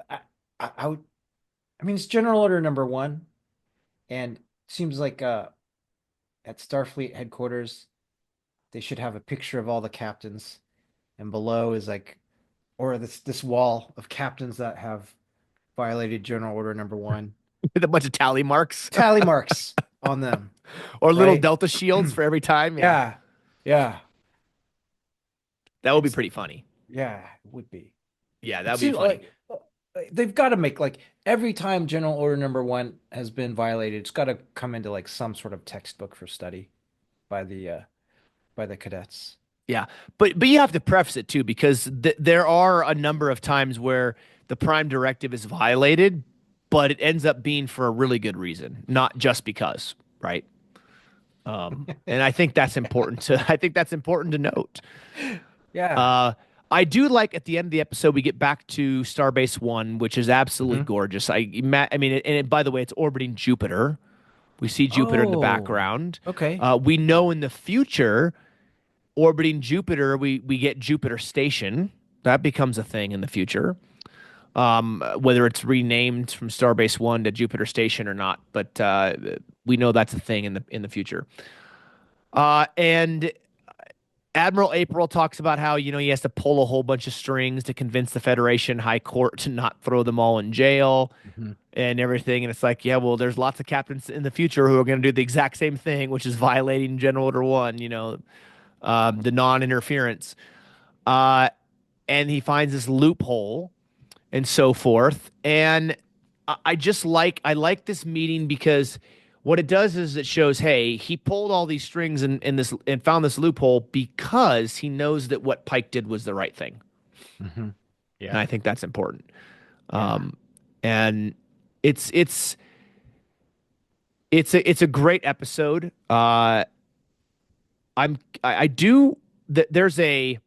I, I would. I mean, it's General Order number one, and it seems like at Starfleet headquarters they should have a picture of all the captains, and below is like, or this wall of captains that have violated General Order number one. With a bunch of tally marks Tally marks on them, or little right? delta shields for every time. Yeah. Yeah, yeah. That would be It's pretty funny. yeah, it would be. Yeah, that It would be seems funny. like they've got to make like every time General Order number one has been violated, it's got to come into like some sort of textbook for study by the cadets. Yeah. But you have to preface it too, because there are a number of times where the prime directive is violated, but it ends up being for a really good reason, not just because, right? And I think that's important to I think that's important to note. Yeah. Uh, I do like at the end of the episode we get back to Starbase One, which is absolutely Hmm. gorgeous. I mean, by the way, it's orbiting Jupiter. We see Jupiter in the Oh, background. okay. We know in the future, orbiting Jupiter, we get Jupiter Station. That becomes a thing in the future. Whether it's renamed from Starbase One to Jupiter Station or not, but we know that's a thing in the future. And Admiral April talks about how, he has to pull a whole bunch of strings to convince the Federation High Court to not throw them all in jail Hmm. and everything. And it's like, yeah, well, there's lots of captains in the future who are going to do the exact same thing, which is violating General Order One, the non-interference. Uh, and he finds this loophole and so forth. And I like this meeting because what it does is it shows, hey, he pulled all these strings and found this loophole because he knows that what Pike did was the right thing. Hmm. And Yeah. I think that's important. Yeah. Um, and it's it's it's a great episode. I do there's a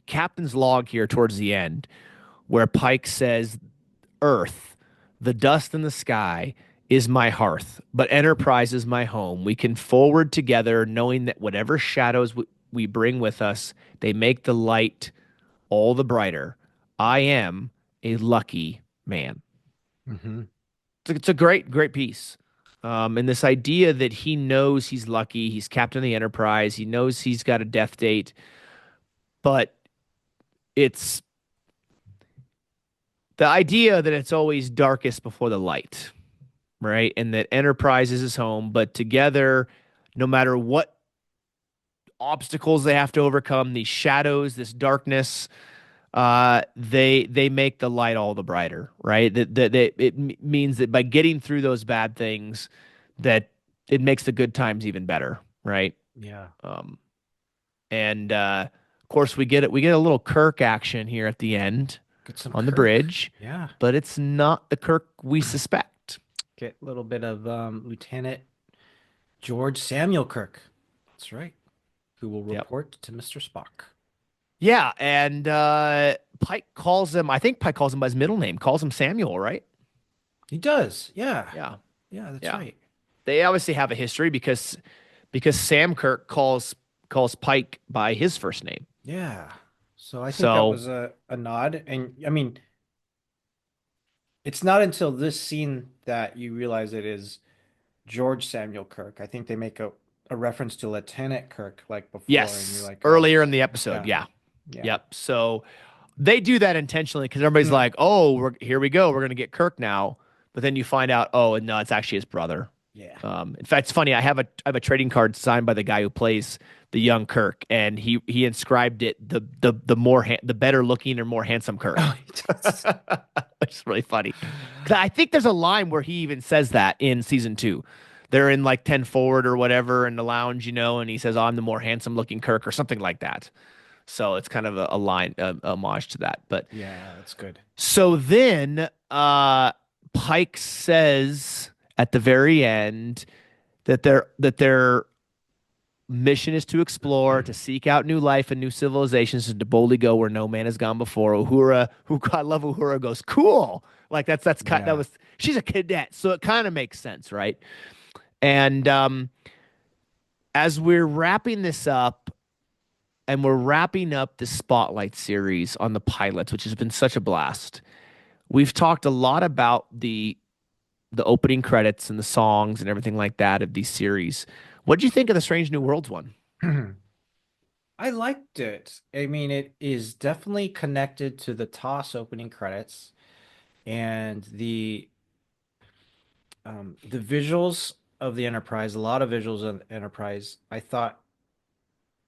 captain's log here towards the end where Pike says, Earth, the dust in the sky, is my hearth, but Enterprise is my home. We can forward together, knowing that whatever shadows we bring with us, they make the light all the brighter. I am a lucky man. Hmm. It's a great, great piece. And this idea that he knows he's lucky, he's captain of the Enterprise, he knows he's got a death date, but it's the idea that it's always darkest before the light, right? And that Enterprise is his home, but together, no matter what obstacles they have to overcome, these shadows, this darkness, they make the light all the brighter, right? Means that by getting through those bad things, that it makes the good times even better, right? Yeah. Um, and of course, we get a little Kirk action here at the end Get some on the Kirk. bridge, Yeah. but it's not the Kirk we suspect. Get a little bit of Lieutenant George Samuel Kirk. That's right. Who will Yep. report to Mr. Spock. Yeah, and Pike calls him. I think Pike calls him by his middle name. Calls him Samuel, right? He does. Yeah. Yeah, Yeah, that's yeah. right. They obviously have a history because Sam Kirk calls Pike by his first name. Yeah. So I think that So was a nod. And I mean, it's not until this scene that you realize it is George Samuel Kirk. I think they make a reference to Lieutenant Kirk like before, and you're yes, like, oh, earlier in the episode, yeah, yeah, yeah. yep. So they do that intentionally because everybody's Mm, like, "Oh, here we go. We're gonna get Kirk now." But then you find out, oh, no, it's actually his brother. yeah. In fact, it's funny. I have a trading card signed by the guy who plays the young Kirk, and he inscribed it the better looking or more handsome Kirk. Oh, he does. Which is really funny. 'Cause I think there's a line where he even says that in season two. They're in like 10 forward or whatever in the lounge, and he says, oh, I'm the more handsome looking Kirk or something like that. So it's kind of a line, homage to that. But Yeah, that's good. so then Pike says at the very end that their mission is to explore, to seek out new life and new civilizations, and to boldly go where no man has gone before. Uhura, who I love Uhura goes, cool. Like that's kind that Yeah. was she's a cadet, so it kind of makes sense, right? And as we're wrapping this up, and we're wrapping up the spotlight series on the pilots, which has been such a blast. We've talked a lot about the opening credits and the songs and everything like that of these series. What do you think of the Strange New Worlds one? I liked it. I mean, it is definitely connected to the Toss opening credits and the visuals of the Enterprise. A lot of visuals of the Enterprise, I thought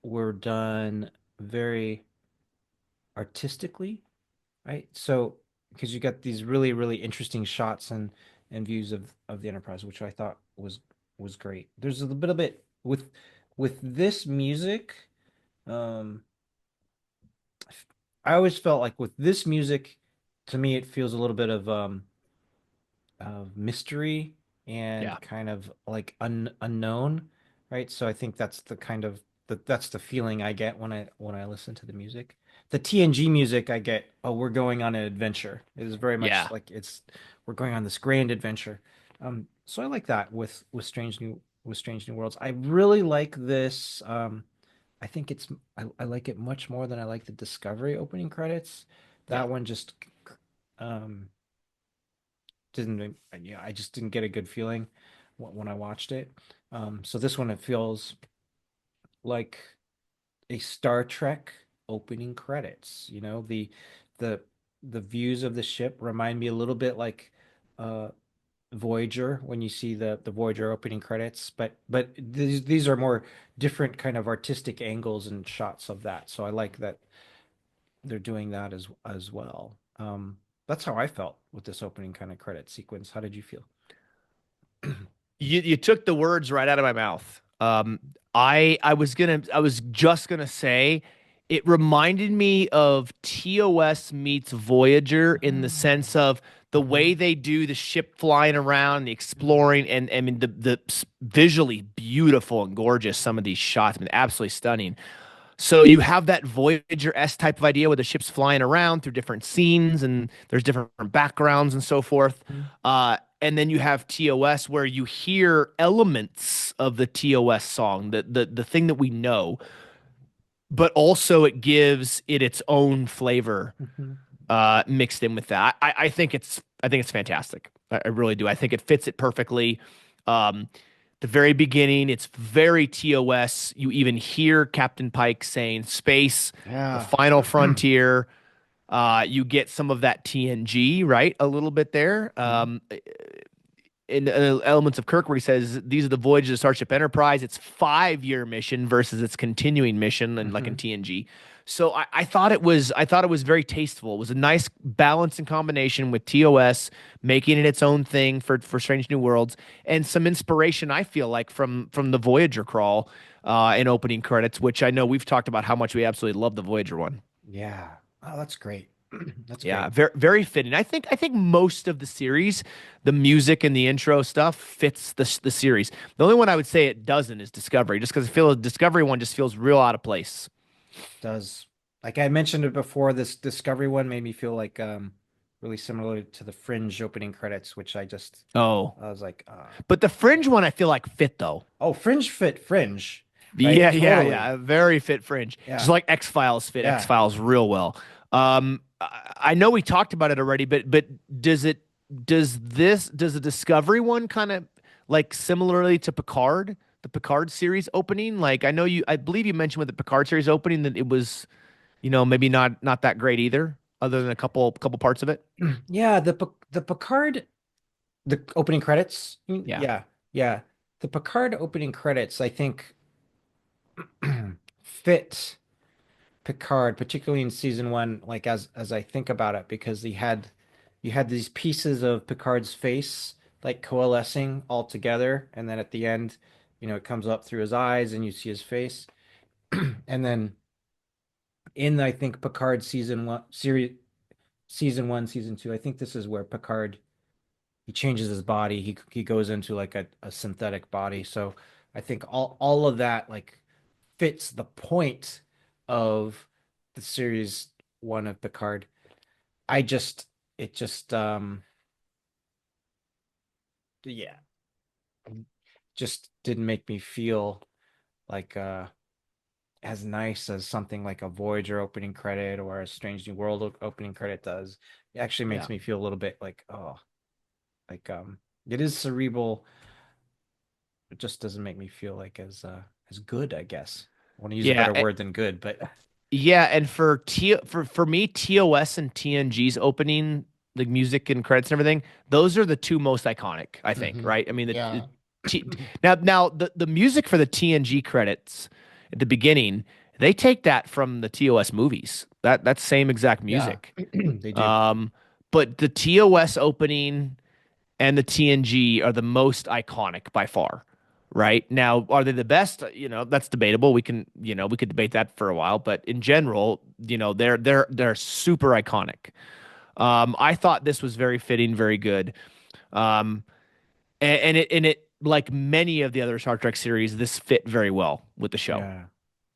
were done very artistically, right? So because you got these really, really interesting shots and views of the Enterprise, which I thought was great. There's a little bit with this music. Um, I always felt like with this music, to me, it feels a little bit of mystery Yeah, and kind of like unknown, right? So I think that's the kind of that's the feeling I get when I listen to the music. The TNG music I get, oh, we're going on an adventure. It is very much yeah, like we're going on this grand adventure. So I like that with Strange New Worlds. I really like this. I think I like it much more than I like the Discovery opening credits. yeah. That one just um didn't yeah, I just didn't get a good feeling when I watched it. So this one it feels like a Star Trek opening credits. You know, the the views of the ship remind me a little bit like uh Voyager when you see the Voyager opening credits, but these are more different kind of artistic angles and shots of that. So I like that they're doing that as well. That's how I felt with this opening kind of credit sequence. How did you feel? You took the words right out of my mouth. I was just gonna say it reminded me of TOS meets Voyager in the Oh, sense of the way mhm. they do the ship flying around, the exploring, and I mean the visually beautiful and gorgeous. Some of these shots, I mean, absolutely stunning. So you have that Voyager S type of idea where the ship's flying around through different scenes and there's different backgrounds and so forth. Mhm. and then you have TOS where you hear elements of the TOS song, the thing that we know, but also it gives it its own flavor Mhm. mixed in with that. I think it's fantastic. I really do. I think it fits it perfectly. Um, the very beginning, it's very TOS. You even hear Captain Pike saying space, the Yeah. final frontier. You get some of that TNG, right? A little bit there. Mhm. In Elements of Kirk, where he says these are the voyages of Starship Enterprise. It's 5 year mission versus its continuing mission, and like in Mhm. TNG. So I thought it was very tasteful. It was a nice balance and combination with TOS making it its own thing for Strange New Worlds, and some inspiration I feel like from the Voyager crawl in opening credits, which I know we've talked about how much we absolutely love the Voyager one. Yeah. Oh, that's great. That's Yeah, great. very fitting. I think most of the series, the music and the intro stuff fits the series. The only one I would say it doesn't is Discovery, just because I feel the Discovery one just feels real out of place. Does like I mentioned it before, this Discovery one made me feel like really similar to the Fringe opening credits, which Oh, I was like, but the Fringe one I feel like fit though. oh, Fringe fit Fringe, right? Yeah, Totally. very fit Fringe. Just Yeah. like X Files fit X Yeah. Files real well. I know we talked about it already, but does it does the Discovery one kind of like similarly to Picard, the Picard series opening? Like I believe you mentioned with the Picard series opening that it was, maybe not that great either, other than a couple parts of it. Yeah, the Picard, the opening credits. Yeah, Yeah. Yeah. The Picard opening credits, I think fit Picard, particularly in season one, like as I think about it, because you had these pieces of Picard's face like coalescing all together, and then at the end, it comes up through his eyes and you see his face. And then in I think Picard season one season one, season two, I think this is where Picard he changes his body. He goes into like a synthetic body. So I think all of that like fits the point of the series one of Picard. I just it just yeah, just didn't make me feel like as nice as something like a Voyager opening credit or a Strange New World opening credit does. It actually yeah, makes me feel a little bit like, oh, like it is cerebral. It just doesn't make me feel like as good, I guess. I want to use a yeah. better word than good, but Yeah, and for me, TOS and TNG's opening, the music and credits and everything, those are the two most iconic, I think, hmm right? I mean, yeah. T, now the music for the TNG credits at the beginning, they take that from the TOS movies. That same exact Yeah, music. they do. Um, but the TOS opening and the TNG are the most iconic by far. Right now, are they the best? That's debatable. We could debate that for a while, but in general, they're super iconic. I thought this was very fitting, very good. Um, and it like many of the other Star Trek series, this fit very well with the show. Yeah,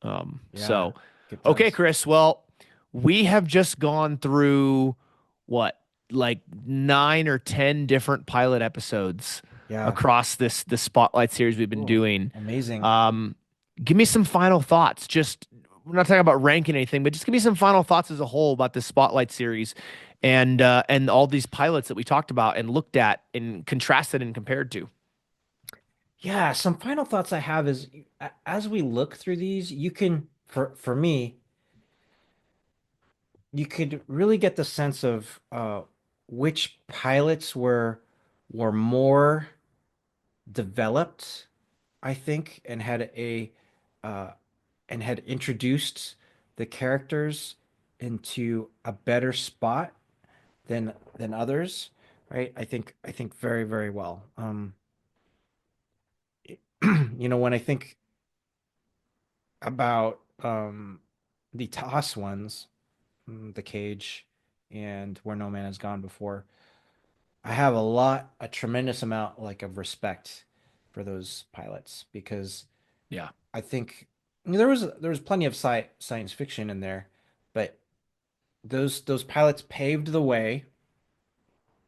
yeah, So, it okay, does. Chris. Well, we have just gone through what, like 9 or 10 different pilot episodes Yeah. across this Spotlight series we've been Ooh, doing. amazing. Um, Give me some final thoughts. Just we're not talking about ranking anything, but just give me some final thoughts as a whole about this Spotlight series and all these pilots that we talked about and looked at and contrasted and compared to. Yeah, some final thoughts I have is as we look through these, you can for me, you could really get the sense of which pilots were more developed, I think, uh, and had introduced the characters into a better spot than others, right? I think very, very well. When I think about the toss ones, the cage and where no man has gone before, I have a tremendous amount like of respect for those pilots because Yeah. I think there was plenty of science fiction in there, but those pilots paved the way,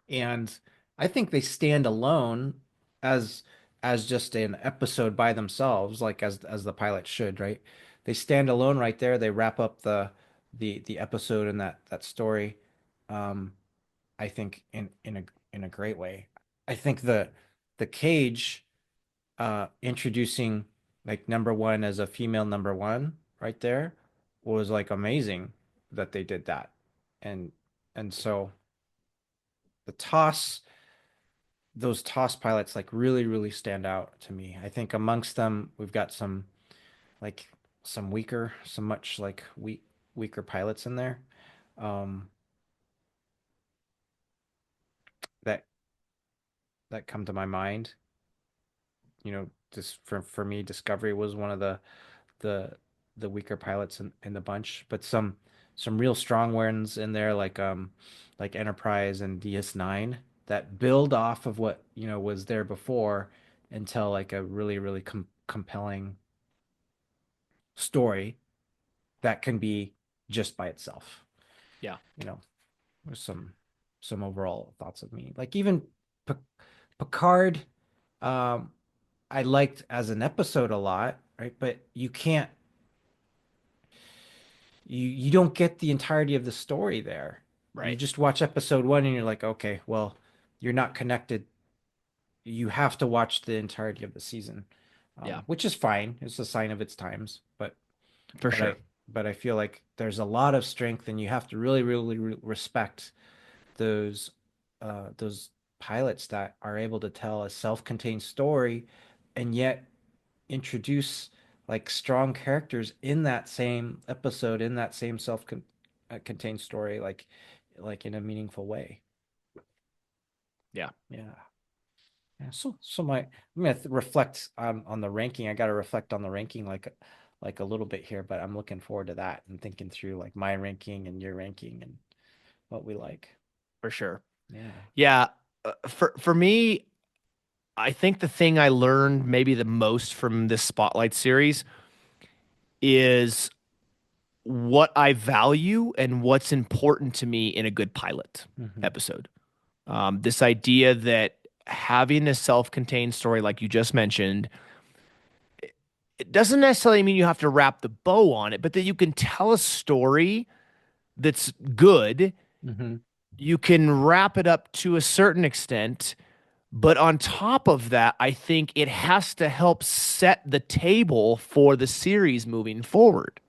and I think they stand alone as just an episode by themselves, like as the pilot should, right? They stand alone right there. They wrap up the episode and that story. Um, I think in a great way. I think the cage introducing like number one as a female number one right there was like amazing that they did that. And so the toss those toss pilots like really stand out to me. I think amongst them we've got like some weaker, some much like weaker pilots in there. Um that come to my mind. Just for me, Discovery was one of the the weaker pilots in the bunch, but some real strong ones in there like Enterprise and DS9 that build off of what was there before and tell like a really compelling story that can be just by itself. Yeah, You know, there's some overall thoughts of me. Like even P Picard, um, I liked as an episode a lot, right? But you don't get the entirety of the story there. You right. just watch episode one and you're like, okay, well, you're not connected. You have to watch the entirety of the season, Yeah, which is fine. It's a sign of its times, for but I sure. but I feel like there's a lot of strength, and you have to really respect those pilots that are able to tell a self-contained story, and yet introduce like strong characters in that same episode, in that same self-contained story, like in a meaningful way. Yeah, Yeah. Yeah. So I'm gonna reflect on the ranking. I got to reflect on the ranking like a little bit here, but I'm looking forward to that and thinking through like my ranking and your ranking and what we like. for sure. Yeah. Yeah, for me, I think the thing I learned maybe the most from this Spotlight series is what I value and what's important to me in a good pilot Hmm. episode. This idea that having a self-contained story, like you just mentioned, it doesn't necessarily mean you have to wrap the bow on it, but that you can tell a story that's good. Hmm. You can wrap it up to a certain extent. But on top of that, I think it has to help set the table for the series moving forward,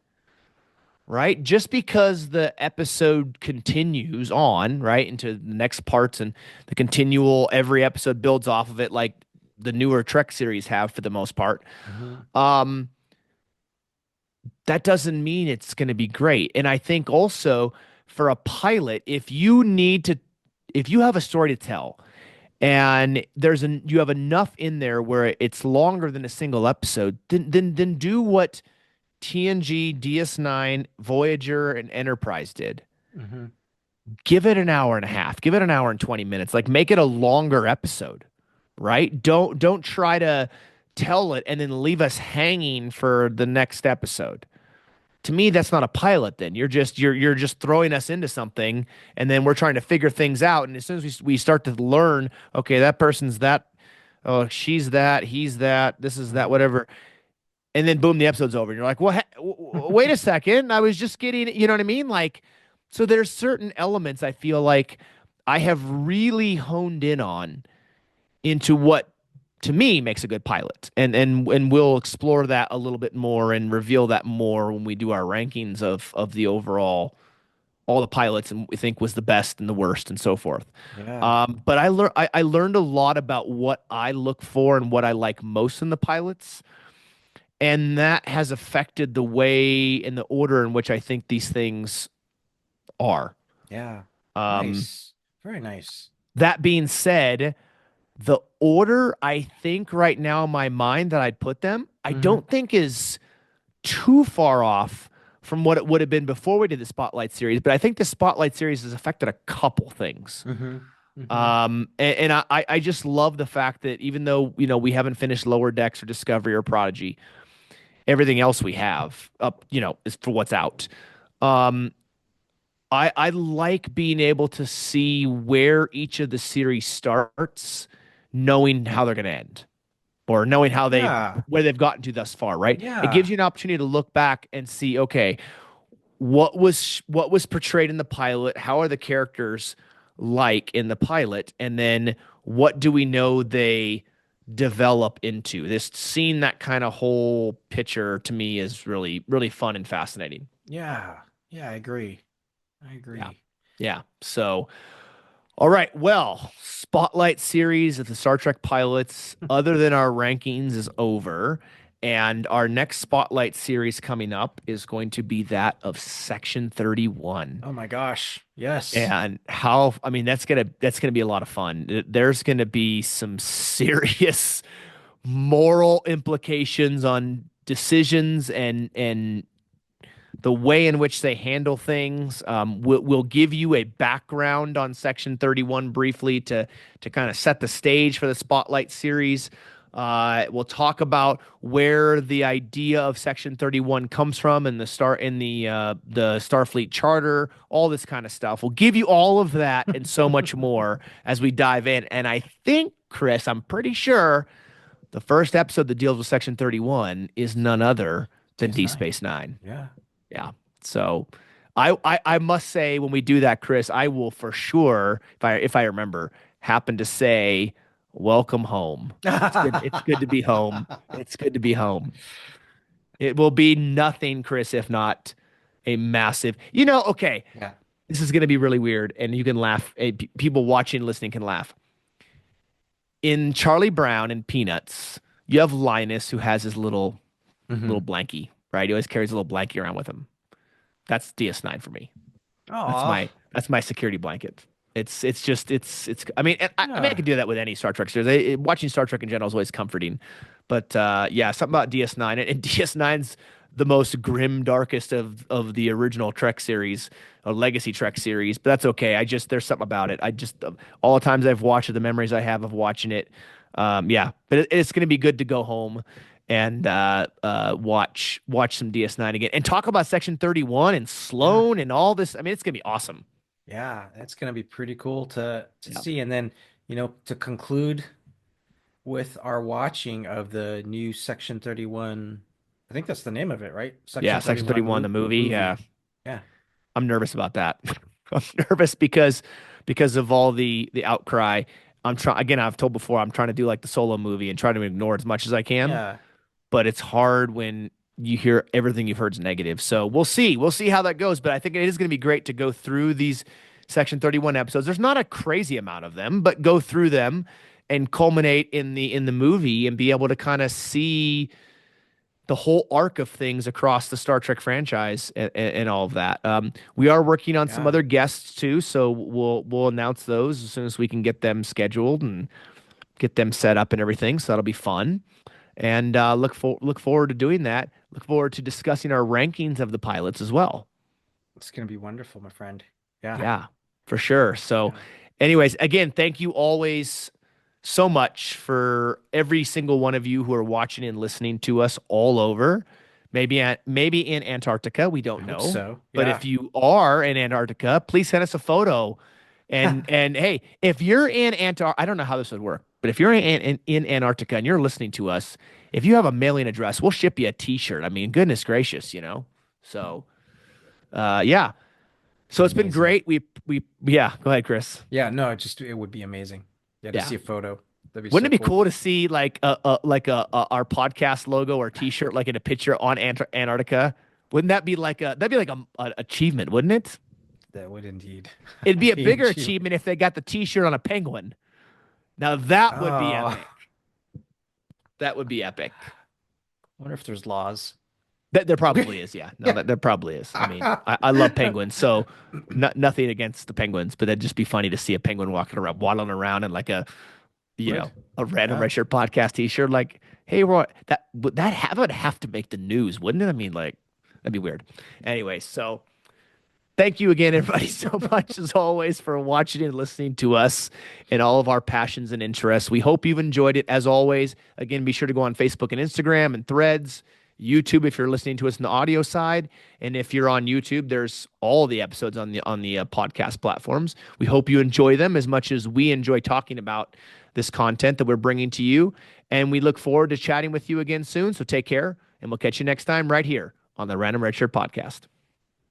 right? Just because the episode continues on, right, into the next parts and the continual, every episode builds off of it, like the newer Trek series have for the most part. Hmm. Um, that doesn't mean it's going to be great. And I think also for a pilot, if you have a story to tell, and you have enough in there where it's longer than a single episode, then do what TNG, DS9, Voyager, and Enterprise did. Hmm. Give it an hour and a half. Give it an hour and 20 minutes. Like make it a longer episode, right? Don't try to tell it and then leave us hanging for the next episode. To me, that's not a pilot then. You're just throwing us into something and then we're trying to figure things out. And as soon as we start to learn, okay, that person's that, oh, she's that, he's that, this is that, Hmm. whatever. And then boom, the episode's over. And you're like, well, wait a second. I was just getting, you know what I mean? Like, so there's certain elements I feel like I have really honed in on into what to me makes a good pilot. And we'll explore that a little bit more and reveal that more when we do our rankings of the overall all the pilots and we think was the best and the worst and so forth. Yeah. But I learned a lot about what I look for and what I like most in the pilots, and that has affected the way and the order in which I think these things are. Yeah. Um, Nice. Very nice. that being said, the order I think right now in my mind that I'd put them, I Hmm. don't think is too far off from what it would have been before we did the Spotlight series. But I think the Spotlight series has affected a couple things. Hmm. Hmm. And I just love the fact that even though, we haven't finished Lower Decks or Discovery or Prodigy, everything else we have up, is for what's out. Um, I like being able to see where each of the series starts, knowing how they're going to end, or knowing how they've Yeah. where they've gotten to thus far, right? It gives Yeah. you an opportunity to look back and see, okay, what was portrayed in the pilot? How are the characters like in the pilot? And then what do we know they develop into? This seeing that kind of whole picture to me is really, really fun and fascinating. Yeah. Yeah, I agree. I Yeah. agree. Yeah. So all right. Well, spotlight series of the Star Trek pilots, other than our rankings, is over. And our next spotlight series coming up is going to be that of Section 31. Oh my gosh. Yes. And I mean, that's gonna be a lot of fun. There's gonna be some serious moral implications on decisions and the way in which they handle things. We'll give you a background on Section 31 briefly to kind of set the stage for the Spotlight series. We'll talk about where the idea of Section 31 comes from in the Starfleet Charter, all this kind of stuff. We'll give you all of that and so much more as we dive in. And I think, Chris, I'm pretty sure the first episode that deals with Section 31 is none other than Deep DS9. Space Nine. Yeah. Yeah. So I must say when we do that, Chris, I will for sure, if I remember, happen to say, welcome home. It's good to be home. It's good to be home. It will be nothing, Chris, if not a massive, okay, Yeah. this is gonna be really weird, and you can laugh. People watching, listening can laugh. In Charlie Brown and Peanuts, you have Linus who has his little Hmm. blankie, right? He always carries a little blankie around with him. That's DS9 for me. That's Oh. my security blanket. It's just it's. I mean, I Yeah. can do that with any Star Trek series. Watching Star Trek in general is always comforting, but yeah, something about DS9 and DS9's the most grim, darkest of the original Trek series, a Legacy Trek series. But that's okay. There's something about it. All the times I've watched it, the memories I have of watching it. Yeah, but it's going to be good to go home and watch some DS9 again and talk about Section 31 and Yeah. Sloan and all this. I mean, it's gonna be awesome. Yeah. That's gonna be pretty cool to Yeah. see. And then, to conclude with our watching of the new Section 31. I think that's the name of it, right? Yeah, Section Section 31 31, the movie. Yeah. movie. Yeah. I'm nervous about that. I'm nervous because of all the outcry. I'm trying again, I've told before, I'm trying to do like the solo movie and try to ignore it as much as I can, Yeah. but it's hard when you hear everything you've heard is negative. So we'll see. We'll see how that goes. But I think it is going to be great to go through these Section 31 episodes. There's not a crazy amount of them, but go through them and culminate in the movie and be able to kind of see the whole arc of things across the Star Trek franchise and all of that. We are working on some Yeah. other guests too, so we'll announce those as soon as we can get them scheduled and get them set up and everything. So that'll be fun. And look forward to doing that. Look forward to discussing our rankings of the pilots as well. It's gonna be wonderful, my friend. Yeah. Yeah, for sure. So, Yeah. anyways, again, thank you always so much for every single one of you who are watching and listening to us all over. Maybe in Antarctica, we I don't hope know. so. But Yeah. if you are in Antarctica, please send us a photo. And hey, if you're in Antarctica, I don't know how this would work, but if you're in Antarctica and you're listening to us, if you have a mailing address, we'll ship you a T-shirt. I mean, goodness gracious. So, yeah. So Be it's been amazing. great. Yeah. Go ahead, Chris. Yeah, no, it would be amazing. Yeah, to Yeah. see a photo. That'd be Wouldn't so it be cool. cool to see like our podcast logo or T-shirt like in a picture on Antarctica? Wouldn't that be like a achievement, wouldn't it? That would indeed It'd be a be bigger achievement. achievement if they got the T-shirt on a penguin. Now that would be Oh, epic. That would be epic. wonder if there's laws. There probably is, yeah. No, Yeah. there probably is. I mean, I love penguins, so nothing against the penguins, but that'd just be funny to see a penguin walking around, waddling around in like you know, Would. a random Yeah. red shirt podcast T-shirt. Like, hey, Roy, would have to make the news, wouldn't it? I mean, like, that'd be weird. Anyway, so thank you again, everybody, so much as always for watching and listening to us and all of our passions and interests. We hope you've enjoyed it as always. Again, be sure to go on Facebook and Instagram and Threads YouTube if you're listening to us on the audio side, and if you're on YouTube, there's all the episodes on the podcast platforms. We hope you enjoy them as much as we enjoy talking about this content that we're bringing to you, and we look forward to chatting with you again soon. So take care, and we'll catch you next time right here on the Random Redshirt Podcast.